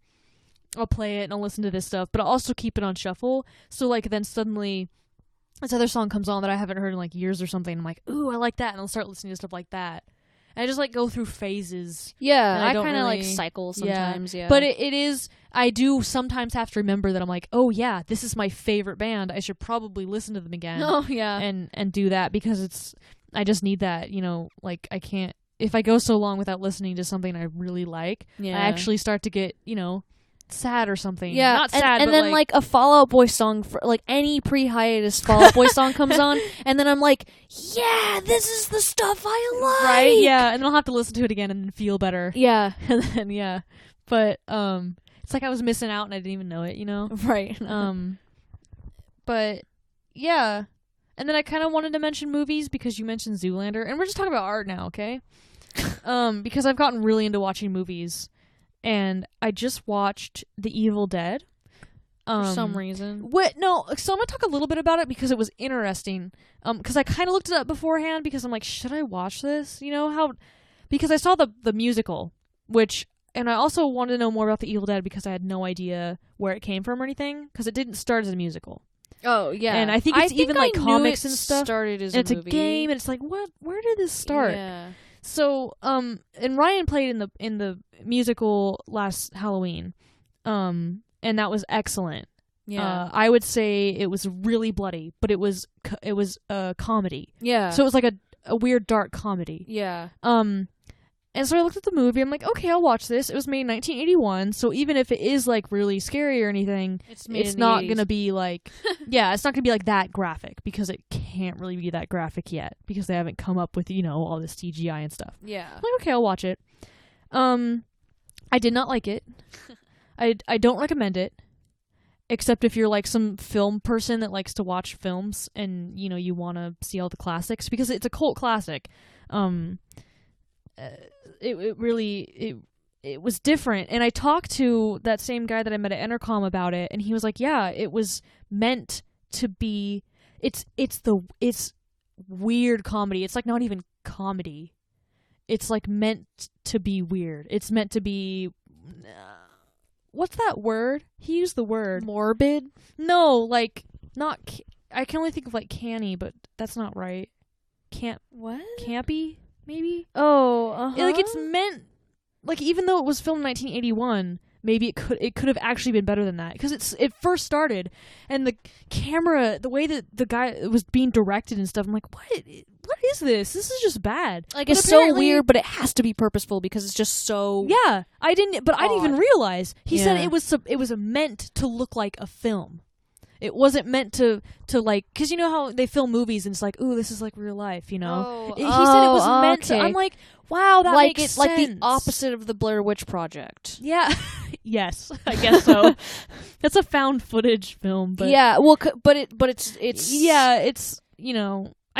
I'll play it and I'll listen to this stuff, but I'll also keep it on shuffle. So like then suddenly this other song comes on that I haven't heard in like years or something. I'm like, ooh, I like that. And I'll start listening to stuff like that. And I just like go through phases. Yeah, I kind of really- like cycle sometimes, yeah. But it is, I do sometimes have to remember that I'm like, oh yeah, this is my favorite band. I should probably listen to them again. Oh, yeah. And do that because I just need that, like I can't, if I go so long without listening to something I really like, Yeah. I actually start to get, sad or something. Yeah, Not sad, and but then like a Fall Out Boy song, for like any pre-hiatus Fall Out Boy song comes on, and then I'm like, yeah, this is the stuff I like. right, yeah, and I'll have to listen to it again and feel better. Yeah, And then but it's like I was missing out and I didn't even know it, right. But yeah, and then I kind of wanted to mention movies because you mentioned Zoolander, and we're just talking about art now, okay? Because I've gotten really into watching movies. And I just watched The Evil Dead. For some reason. No, so I'm going to talk a little bit about it because it was interesting. Because I kind of looked it up beforehand because I'm like, should I watch this? Because I saw the musical, and I also wanted to know more about The Evil Dead because I had no idea where it came from or anything, because it didn't start as a musical. Oh, yeah. And I think it's even like comics and stuff. Started as And it's a movie. a game, and it's like, what? Where did this start? Yeah. So, and Ryan played in the musical last Halloween, and that was excellent. Yeah. I would say it was really bloody, but it was a comedy. Yeah. So it was like a weird dark comedy. yeah. And so I looked at the movie. I'm like, okay, I'll watch this. It was made in 1981, so even if it is like really scary or anything, It's made it's in the not 80s. gonna be like, yeah, it's not gonna be like that graphic because it can't really be that graphic yet because they haven't come up with all this CGI and stuff. Yeah. I'm like, okay, I'll watch it. I did not like it. I don't recommend it, except if you're like some film person that likes to watch films and you want to see all the classics because it's a cult classic. It really was different, and I talked to that same guy that I met at Entercom about it, and he was like, yeah, it was meant to be, it's weird comedy. It's like not even comedy. It's like meant to be weird. It's meant to be what's that word? He used the word Morbid? no, like not I can only think of like canny, but that's not right. What? Campy maybe? Oh, Like it's meant, like even though it was filmed in 1981, maybe it could have actually been better than that because it first started, and the camera, the way that the guy was being directed and stuff, I'm like, what is this? This is just bad. Like, But it's so apparently- weird, but it has to be purposeful because it's just so... Yeah, I didn't even Odd. realize. He said Yeah. it was meant to look like a film. It wasn't meant to like, because you know how they film movies and it's like, ooh, this is like real life, He said it was meant to. okay. I'm like, wow, that like makes it, like the sense. opposite of the Blair Witch Project. Yeah. Yes, I guess so. That's a found footage film, but yeah, well, but it's yeah, it's I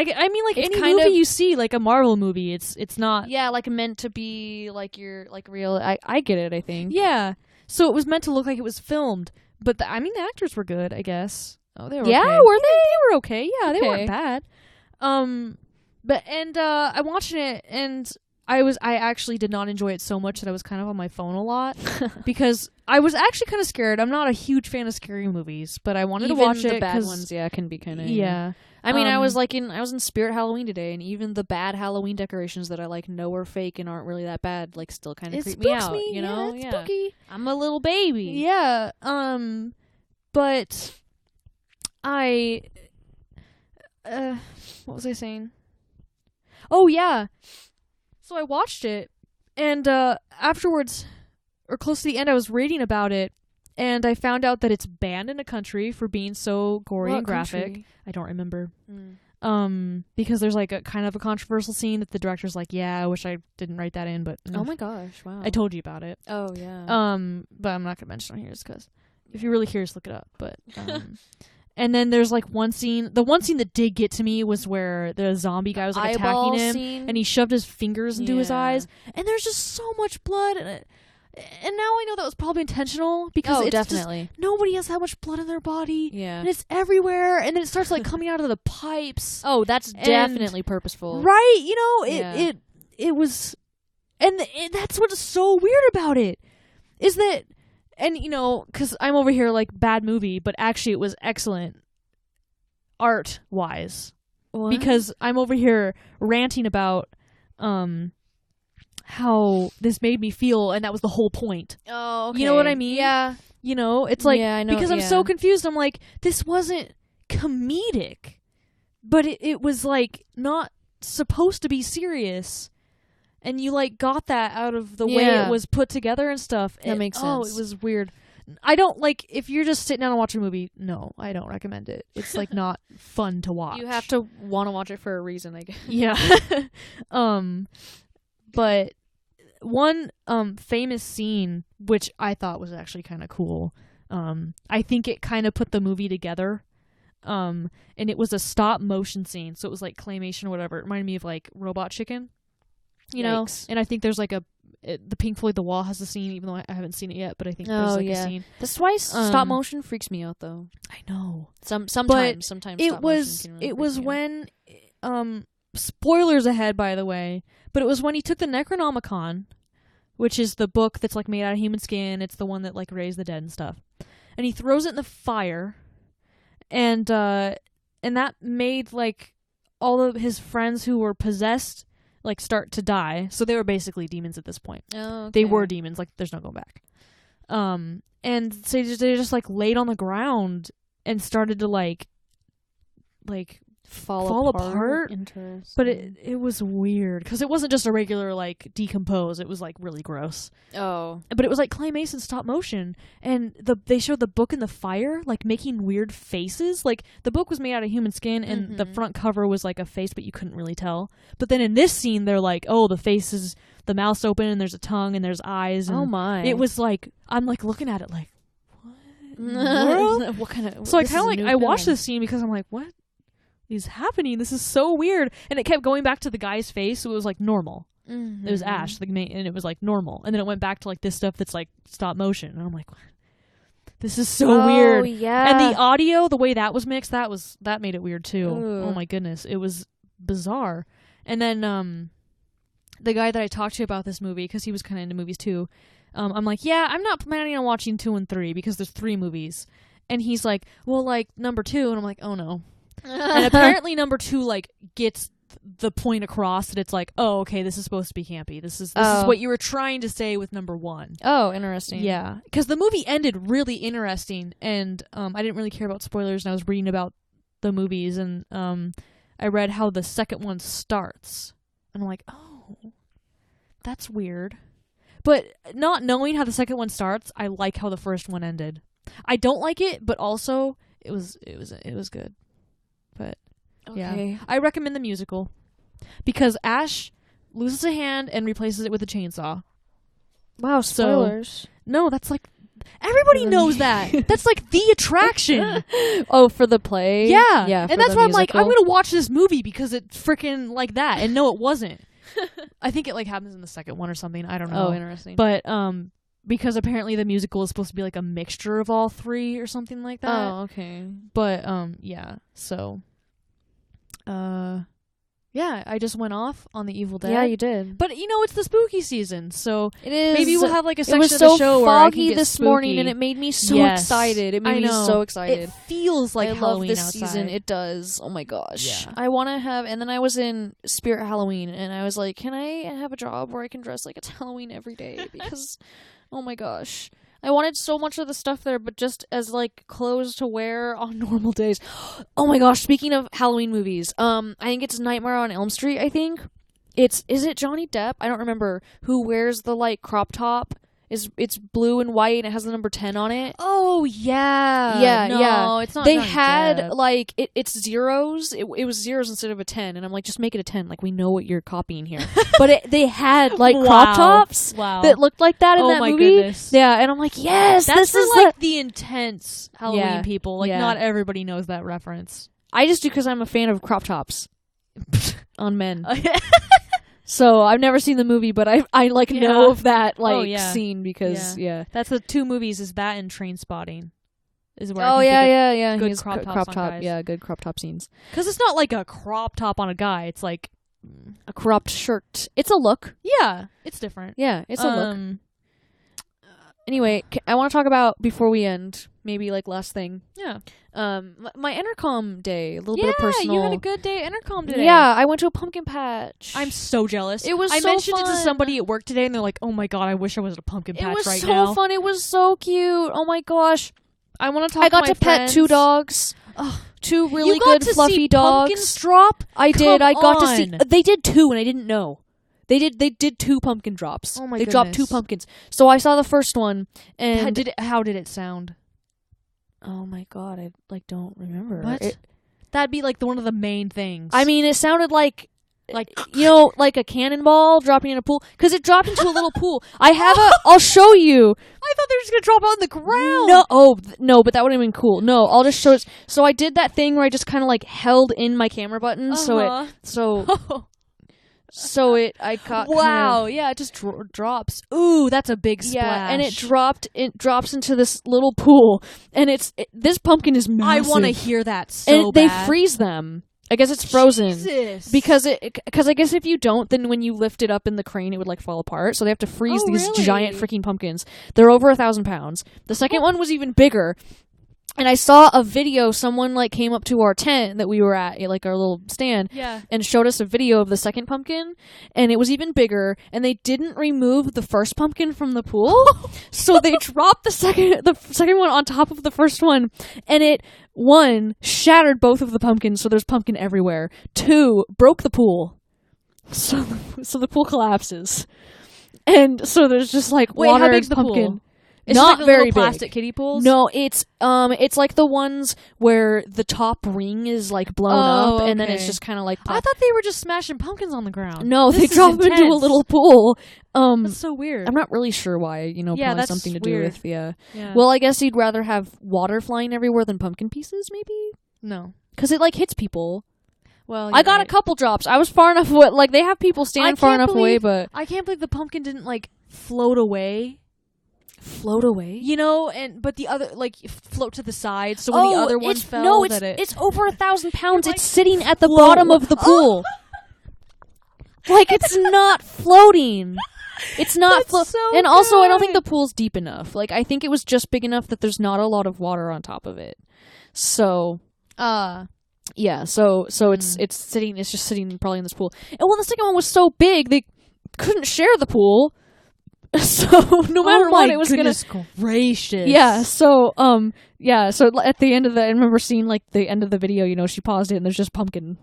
mean, like It's any kind movie of- you see, like a Marvel movie, it's not. yeah, like meant to be like your like real. I get it. I think. Yeah, so it was meant to look like it was filmed, but I mean, the actors were good, I guess. Oh, they were. Yeah, okay. were they? They were okay. Yeah, they Okay. weren't bad. But I'm watching it, and I actually did not enjoy it so much that I was kind of on my phone a lot because I was actually kind of scared. I'm not a huge fan of scary movies, but I wanted Even to watch the it bad 'cause- ones, yeah, can be kind of. Yeah. I mean, I was in Spirit Halloween today, and even the bad Halloween decorations that I like know are fake and aren't really that bad, like still kind of It creep me spooks out. me. You know, yeah, it's spooky. I'm a little baby. Yeah. But I what was I saying? Oh, yeah. So I watched it, and afterwards, or close to the end, I was reading about it, and I found out that it's banned in a country for being so gory What and graphic. country? I don't remember. Because there's like a kind of a controversial scene that the director's like, yeah, I wish I didn't write that in, but Oh my gosh, wow. I told you about it. Oh, yeah. But I'm not gonna mention it on here just because if you're really curious, look it up. But and then there's like one scene. The one scene that did get to me was where the zombie guy was like attacking him, and he shoved his fingers into his eyes, and there's just so much blood. And now I know that was probably intentional because it's definitely. just, nobody has that much blood in their body. Yeah. And it's everywhere. And then it starts like coming out of the pipes. Oh, that's definitely purposeful. Right. You know, it was, and that's what's so weird about it is that, and you know, because I'm over here like bad movie, but actually it was excellent art wise. Because I'm over here ranting about, how this made me feel, and that was the whole point. Oh, okay. You know what I mean? Yeah. You know, it's like, I know, because I'm so confused. I'm like, this wasn't comedic, but it was like not supposed to be serious. And you like got that out of the way it was put together and stuff. That makes sense. Oh, it was weird. I don't like, if you're just sitting down and watching a movie, no, I don't recommend it. It's like not fun to watch. You have to want to watch it for a reason, I guess. Yeah. But one famous scene, which I thought was actually kind of cool, I think it kind of put the movie together, and it was a stop motion scene, so it was like claymation or whatever. It reminded me of like Robot Chicken, you know? And I think there's like the Pink Floyd The Wall has a scene, even though I haven't seen it yet, but I think there's like a scene. That's why stop motion freaks me out, though. I know. Sometimes it was when spoilers ahead, by the way, but it was when he took the Necronomicon, which is the book that's like made out of human skin. It's the one that like raised the dead and stuff, and he throws it in the fire, and that made like all of his friends who were possessed like start to die. So they were basically demons at this point. Oh, okay. They were demons. Like there's no going back. And so they just like laid on the ground and started to like fall apart. Interesting. But it was weird because it wasn't just a regular like decompose. It was like really gross. Oh, but it was like claymation stop motion, and they showed the book in the fire like making weird faces. Like the book was made out of human skin, and the front cover was like a face, but you couldn't really tell. But then in this scene, they're like, oh, the face is the mouth's open, and there's a tongue, and there's eyes. And oh my! It was like I'm like looking at it like, what? In the world? What kind of? So I kind of like I watched this scene because I'm like, what is happening? This is so weird. And it kept going back to the guy's face, so it was like normal. It was Ash, and it was like normal, and then it went back to like this stuff that's like stop motion, and I'm like, what? This is so weird. Yeah. And the audio, the way that was mixed, that made it weird too. Ooh. Oh my goodness, it was bizarre. And then the guy that I talked to about this movie, because he was kind of into movies too, I'm like, yeah, I'm not planning on watching 2 and 3 because there's 3 movies, and he's like, well, like number 2, and I'm like, oh no. And apparently number 2 like gets the point across that it's like, oh, okay, this is supposed to be campy. This is what you were trying to say with number 1. Oh, interesting. Yeah, because the movie ended really interesting, and I didn't really care about spoilers, and I was reading about the movies, and I read how the second one starts, and I'm like, oh, that's weird. But not knowing how the second one starts, I like how the first one ended. I don't like it, but also it was good. But okay. yeah, I recommend the musical because Ash loses a hand and replaces it with a chainsaw. Wow, spoilers. So, no, that's like everybody knows that. That's like the attraction. Oh, for the play? Yeah. Yeah. And that's why I'm like, I'm gonna watch this movie because it's freaking like that. And no, it wasn't. I think it like happens in the second one or something. I don't know. Oh, interesting. But because apparently the musical is supposed to be like a mixture of all 3 or something like that. Oh, okay. But yeah. So yeah, I just went off on the Evil Dead. Yeah, you did. But you know, it's the spooky season, so it is. Maybe we'll have like a section of the show where I can foggy get this spooky. morning, and it made me so excited. It made me so excited. It feels like I Halloween love this outside. season. It does. Oh my gosh. Yeah. I want to have. And then I was in Spirit Halloween, and I was like, can I have a job where I can dress like it's Halloween every day? Because, oh my gosh. I wanted so much of the stuff there, but just as like clothes to wear on normal days. Oh my gosh! Speaking of Halloween movies, I think it's Nightmare on Elm Street. I think is it Johnny Depp? I don't remember, who wears the like crop top. It's blue and white and it has the number 10 on it. Oh yeah. Yeah, no, yeah. It's not. They Johnny had Depp. like it's zeros. It was zeros instead of a 10, and I'm like, just make it a 10. Like, we know what you're copying here. But they had like crop tops that looked like that in that my movie. Goodness. Yeah, and I'm like, yes, That's this for is like the intense Halloween Yeah, people. Like, yeah. not everybody knows that reference. I just do because I'm a fan of crop tops on men. So I've never seen the movie, but I like know of that like scene because That's the two movies, is that and Trainspotting. Is where yeah. Good He's crop tops crop on top, guys. yeah, good crop top scenes. Because it's not like a crop top on a guy. It's like A cropped shirt. It's a look. yeah, it's different. Yeah, it's a look. Anyway, I want to talk about, before we end, maybe like last thing. Yeah. My intercom day, a little bit of personal. You had a good day at intercom today. Yeah, I went to a pumpkin patch. I'm so jealous. It was I so mentioned it fun. to somebody at work today, and they're like, "Oh my god, I wish I was at a pumpkin patch It was right so now." fun. It was so cute. Oh my gosh. I want to talk. I got my to pet friends. 2 dogs. Two really You got good to fluffy see dogs. pumpkins drop. I did. Come I got to see. on. They did 2, and I didn't know. They did 2 pumpkin drops. Oh my They dropped 2 goodness. pumpkins. So I saw the first one, and How did it sound? oh my god, I like don't remember. What? That'd be like one of the main things. I mean, it sounded like like a cannonball dropping in a pool, because it dropped into a little pool. I'll show you. I thought they were just gonna drop on the ground. No, but that would have been cool. No, I'll just show it. So I did that thing where I just kind of like held in my camera button, I caught. Wow, yeah, it just drops. Ooh, that's a big splash. Yeah, and it drops into this little pool, and this pumpkin is massive. I want to hear that so and they bad. freeze them. I guess it's frozen. Jesus. Because I guess if you don't, then when you lift it up in the crane, it would like fall apart. So they have to freeze these giant freaking pumpkins. They're over 1,000 pounds. The second one was even bigger. And I saw a video, someone like came up to our tent that we were at, like our little stand, and showed us a video of the second pumpkin, and it was even bigger, and they didn't remove the first pumpkin from the pool. So they dropped the second one on top of the first one, and it, 1, shattered both of the pumpkins, so there's pumpkin everywhere. 2, broke the pool. So the pool collapses. And so there's just like water how big's and the pumpkin. pool? It's not like very big. Plastic kiddie pools? No, it's like the ones where the top ring is like blown up, and then it's just kind of like. I thought they were just smashing pumpkins on the ground. No, they drop into a little pool. That's so weird. I'm not really sure why. Probably that's something to weird. do with yeah. Well, I guess you'd rather have water flying everywhere than pumpkin pieces, maybe. No, because it like hits people. Well, I got a couple drops. I was far enough away. Like, they have people stand far enough away, but I can't believe the pumpkin didn't like float away. Float away, but the other like float to the side. So when the other one fell, it's over 1,000 pounds. It's sitting at the bottom of the pool. Like, it's not floating. It's not so and also I don't think the pool's deep enough. Like, I think it was just big enough that there's not a lot of water on top of it. So yeah, so it's just sitting probably in this pool. And the second one was so big they couldn't share the pool. So no matter what, it was goodness gracious. Yeah. So So at the end of I remember seeing like the end of the video. She paused it and there's just pumpkin,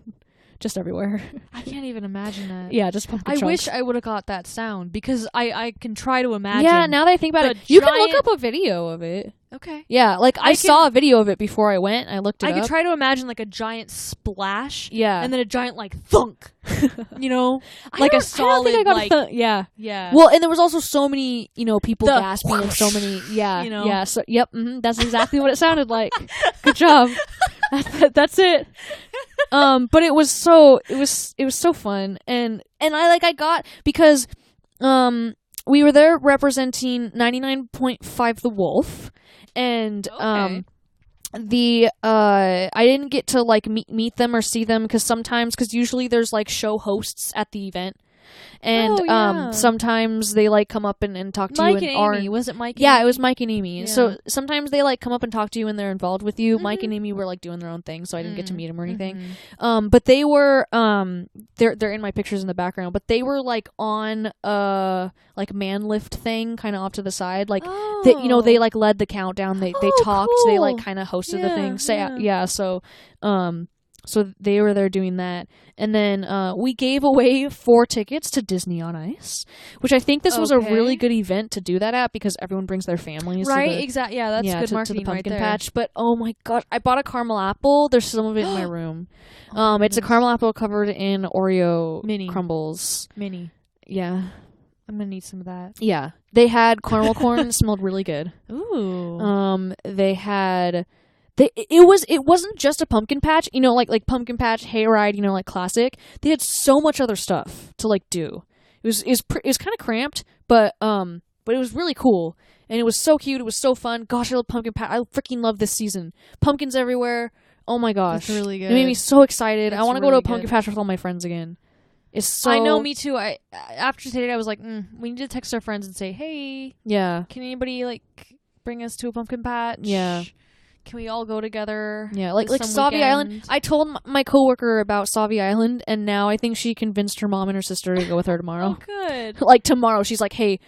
just everywhere. I can't even imagine that. Yeah, just pumpkin. I wish I would have got that sound because I can try to imagine. Yeah. Now that I think about it, you can look up a video of it. Okay. Yeah, like I saw a video of it before I went. I looked it up. I could try to imagine like a giant splash. Yeah. And then a giant like thunk. Like a solid yeah. Yeah. Well, and there was also so many, people gasping and so many yeah. Yeah. So that's exactly what it sounded like. Good job. That's it. But it was so fun and I got because we were there representing 99.5 The Wolf. And I didn't get to like meet them or see them because usually there's like show hosts at the event, and sometimes they like come up and talk to Mike you. And Amy, was it Mike? Yeah, it was Mike and Amy. Yeah. So sometimes they like come up and talk to you and they're involved with you. Mm-hmm. Mike and Amy were like doing their own thing, so I didn't get to meet them or anything. But they were they're in my pictures in the background. But they were like on like man lift thing, kind of off to the side, like they like led the countdown. They talked. Cool. They like kind of hosted the thing. So yeah. So So they were there doing that. And then we gave away 4 tickets to Disney on Ice, which I think this was a really good event to do that at because everyone brings their families. Right, exactly. Yeah, that's good marketing to the pumpkin right there. patch. But oh my gosh, I bought a caramel apple. There's some of it in my room. It's a caramel apple covered in Oreo crumbles. Mini. Yeah. I'm going to need some of that. Yeah. They had caramel corn. It smelled really good. Ooh. They had... It wasn't just a pumpkin patch, like pumpkin patch, hayride, like classic. They had so much other stuff to like do. It was kind of cramped, but it was really cool and it was so cute. It was so fun. Gosh, I love pumpkin patch. I freaking love this season. Pumpkins everywhere. Oh my gosh, that's really good. It made me so excited. I want to go to a pumpkin good. patch with all my friends again. It's so. I know, me too. After today, I was like, we need to text our friends and say, hey, yeah, can anybody like bring us to a pumpkin patch? Yeah. Can we all go together? Yeah, like Savi Island. I told my coworker about Savi Island, and now I think she convinced her mom and her sister to go with her tomorrow. Oh, good. Like tomorrow, she's like, "Hey,"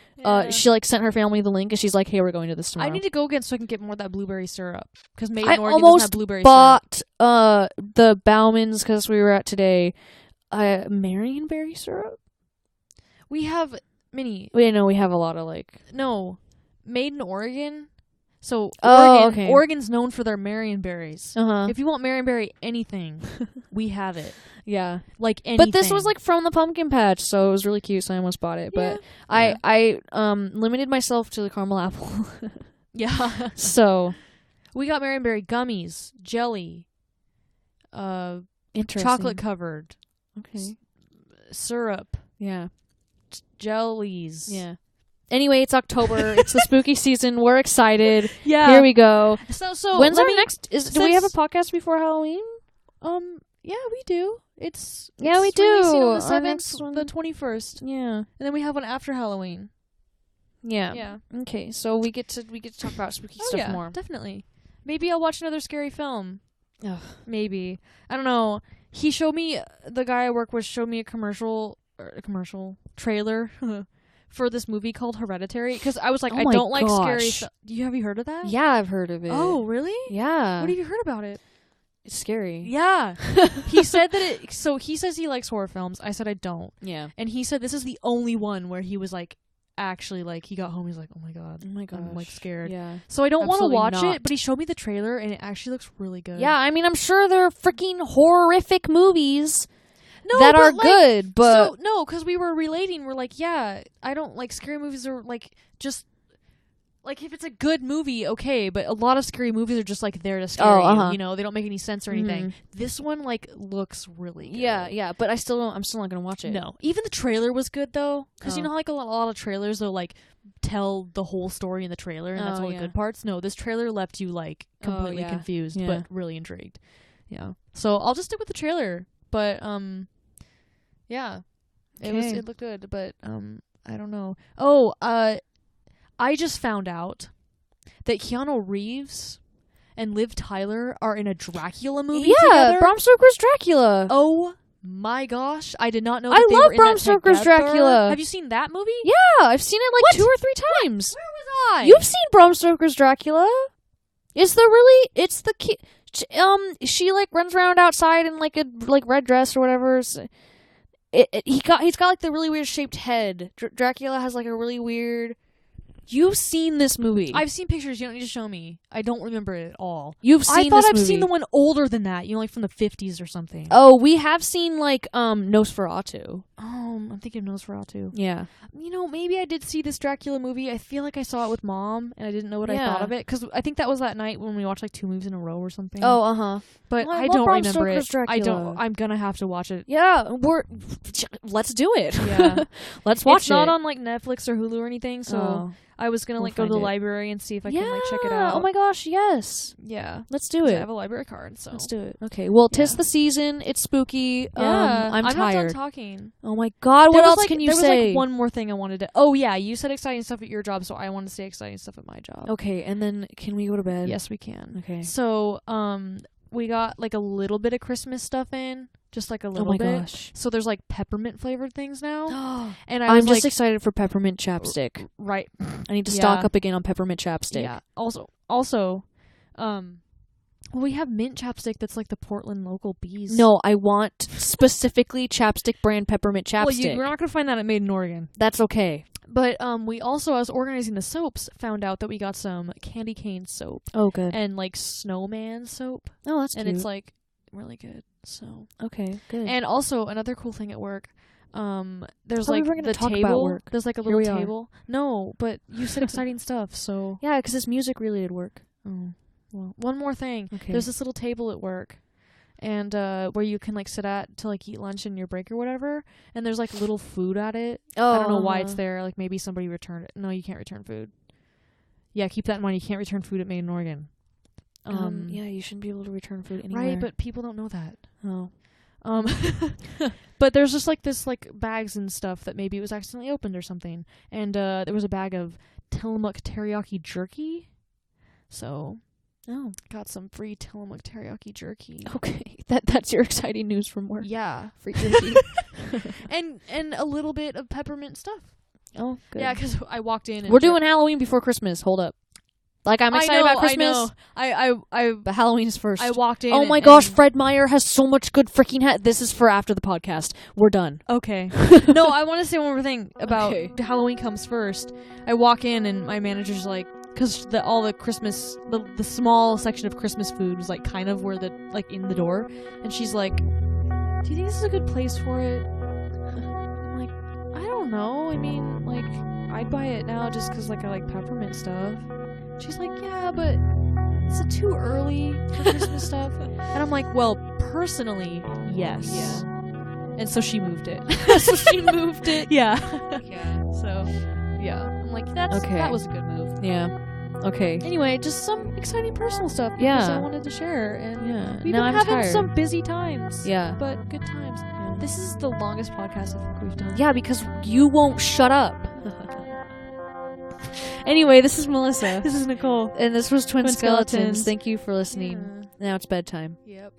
she like sent her family the link, and she's like, "Hey, we're going to this tomorrow." I need to go again so I can get more of that blueberry syrup because Maiden I Oregon almost doesn't have blueberry bought syrup. the Bauman's because we were at today. Marionberry syrup. We have mini. We know we have a lot of Maiden Oregon. So Oregon's known for their Marionberries. If you want Marionberry anything, we have it. Yeah, like anything. But this was like from the pumpkin patch, so it was really cute. So I almost bought it. Yeah. But I limited myself to the caramel apple. Yeah. So we got Marionberry gummies, jelly, chocolate covered. Okay. Syrup. Yeah. Jellies. Yeah. Anyway, it's October. It's the spooky season. We're excited. Yeah. Here we go. So when's our next? Do we have a podcast before Halloween? Yeah, we do. It's we do. On the 7th, the 21st. Yeah. And then we have one after Halloween. Yeah. Yeah. Okay, so we get to talk about spooky stuff more. Definitely. Maybe I'll watch another scary film. Ugh. Maybe. I don't know. He showed me, the guy I work with showed me a commercial trailer for this movie called Hereditary, because I was like, I don't like scary stuff. Have you heard of that? Yeah, I've heard of it. Oh, really? Yeah. What have you heard about it? It's scary. Yeah. He said that so he says he likes horror films. I said I don't. Yeah. And he said this is the only one where he was like, actually, like, he got home, he's like, oh my god, I'm like scared. Yeah. So I don't want to watch it, but he showed me the trailer and it actually looks really good. Yeah, I mean, I'm sure there are freaking horrific movies that are good, but so, no, because we were relating. We're like, yeah, I don't like scary movies are like just like if it's a good movie, okay, but a lot of scary movies are just like there to scare you. You know, they don't make any sense or anything. This one like looks really good. Yeah, but I'm still not gonna watch it. No, even the trailer was good though, because you know, like a lot of trailers they'll like tell the whole story in the trailer, and that's all the good parts. No, this trailer left you like completely confused, but really intrigued. Yeah, so I'll just stick with the trailer, but yeah, it looked good, but I don't know. I just found out that Keanu Reeves and Liv Tyler are in a Dracula movie together. Bram Stoker's Dracula. Oh my gosh, I did not know. I love Bram Stoker's Dracula. Have you seen that movie? Yeah, I've seen it like 2 or 3 times. Where was I? You've seen Bram Stoker's Dracula? She like runs around outside in like a red dress or whatever. He's got like the really weird shaped head. Dracula has like a really weird. You've seen this movie. I've seen pictures. You don't need to show me. I don't remember it at all. You've seen this movie. I thought I've seen the one older than that. You know, like from the 50s or something. Oh, we have seen like Nosferatu. I'm thinking of Nosferatu. Yeah. You know, maybe I did see this Dracula movie. I feel like I saw it with Mom, and I didn't know what I thought of it. Because I think that was that night when we watched like 2 movies in a row or something. Oh, But well, I don't Bram remember Stoker's it. Dracula. I don't. I'm gonna have to watch it. Yeah, let's do it. Yeah. Let's watch it. It's not on like Netflix or Hulu or anything, so I was gonna like go to the library and see if I can like check it out. Oh my gosh, yes. Yeah. Let's do it. I have a library card, so let's do it. Okay. Well, 'tis the season. It's spooky. Yeah. I'm tired. not done talking. Oh my god, what else can you say? There was like one more thing I wanted to. Oh yeah, you said exciting stuff at your job, so I want to say exciting stuff at my job. Okay, and then can we go to bed? Yes, we can. Okay. So, we got like a little bit of Christmas stuff in, just like a little bit. Oh my gosh. So there's like peppermint flavored things now. And I'm just excited for peppermint chapstick. Right. I need to stock up again on peppermint chapstick. Yeah. Also, Well, we have mint chapstick that's like the Portland local bees. No, I want specifically chapstick brand peppermint chapstick. Well, you're not going to find that at Made in Oregon. That's okay. But we also, as organizing the soaps, found out that we got some candy cane soap. Oh, good. And like snowman soap. Oh, that's cute. And it's like really good. So okay, good. And also another cool thing at work. There's like the talk table. about work. There's like a little table. No, but you said exciting stuff. So yeah, because it's music related work. Oh, well, one more thing. Okay. There's this little table at work, and where you can like sit at to like eat lunch in your break or whatever. And there's like little food at it. Oh, I don't know why it's there. Like maybe somebody returned it. No, you can't return food. Yeah, keep that in mind. You can't return food at Made in Oregon. Yeah, you shouldn't be able to return food anywhere. Right, but people don't know that. Oh. But there's just like this like bags and stuff that maybe it was accidentally opened or something. And there was a bag of Tillamook teriyaki jerky. So got some free Tillamook teriyaki jerky. Okay. That's your exciting news from work. Yeah. Free jerky. and a little bit of peppermint stuff. Oh, good. Yeah, because I walked in and we're doing Halloween before Christmas. Hold up. Like, I'm excited about Christmas. I know. But Halloween's first. I walked in. Oh my gosh, Fred Meyer has so much good freaking This is for after the podcast. We're done. Okay. No, I want to say one more thing about Halloween comes first. I walk in and my manager's like, because all the Christmas, the small section of Christmas food was like kind of where in the door, and she's like, "Do you think this is a good place for it?" I'm like, I don't know. I mean, like, I'd buy it now just because like I like peppermint stuff. She's like, yeah, but is it too early for Christmas stuff? And I'm like, well, personally, yes. Yeah. And so she moved it. Yeah. Yeah. So, yeah. I'm like, that was a good move. Yeah. Okay. Anyway, just some exciting personal stuff. Yeah. Because I wanted to share. And we've been I'm having tired. some busy times. Yeah. But good times. Yeah. This is the longest podcast I think we've done. Yeah, because you won't shut up. Anyway, this is Melissa. This is Nicole. And this was Twin Skeletons. Thank you for listening. Yeah. Now it's bedtime. Yep.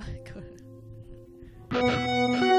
Good.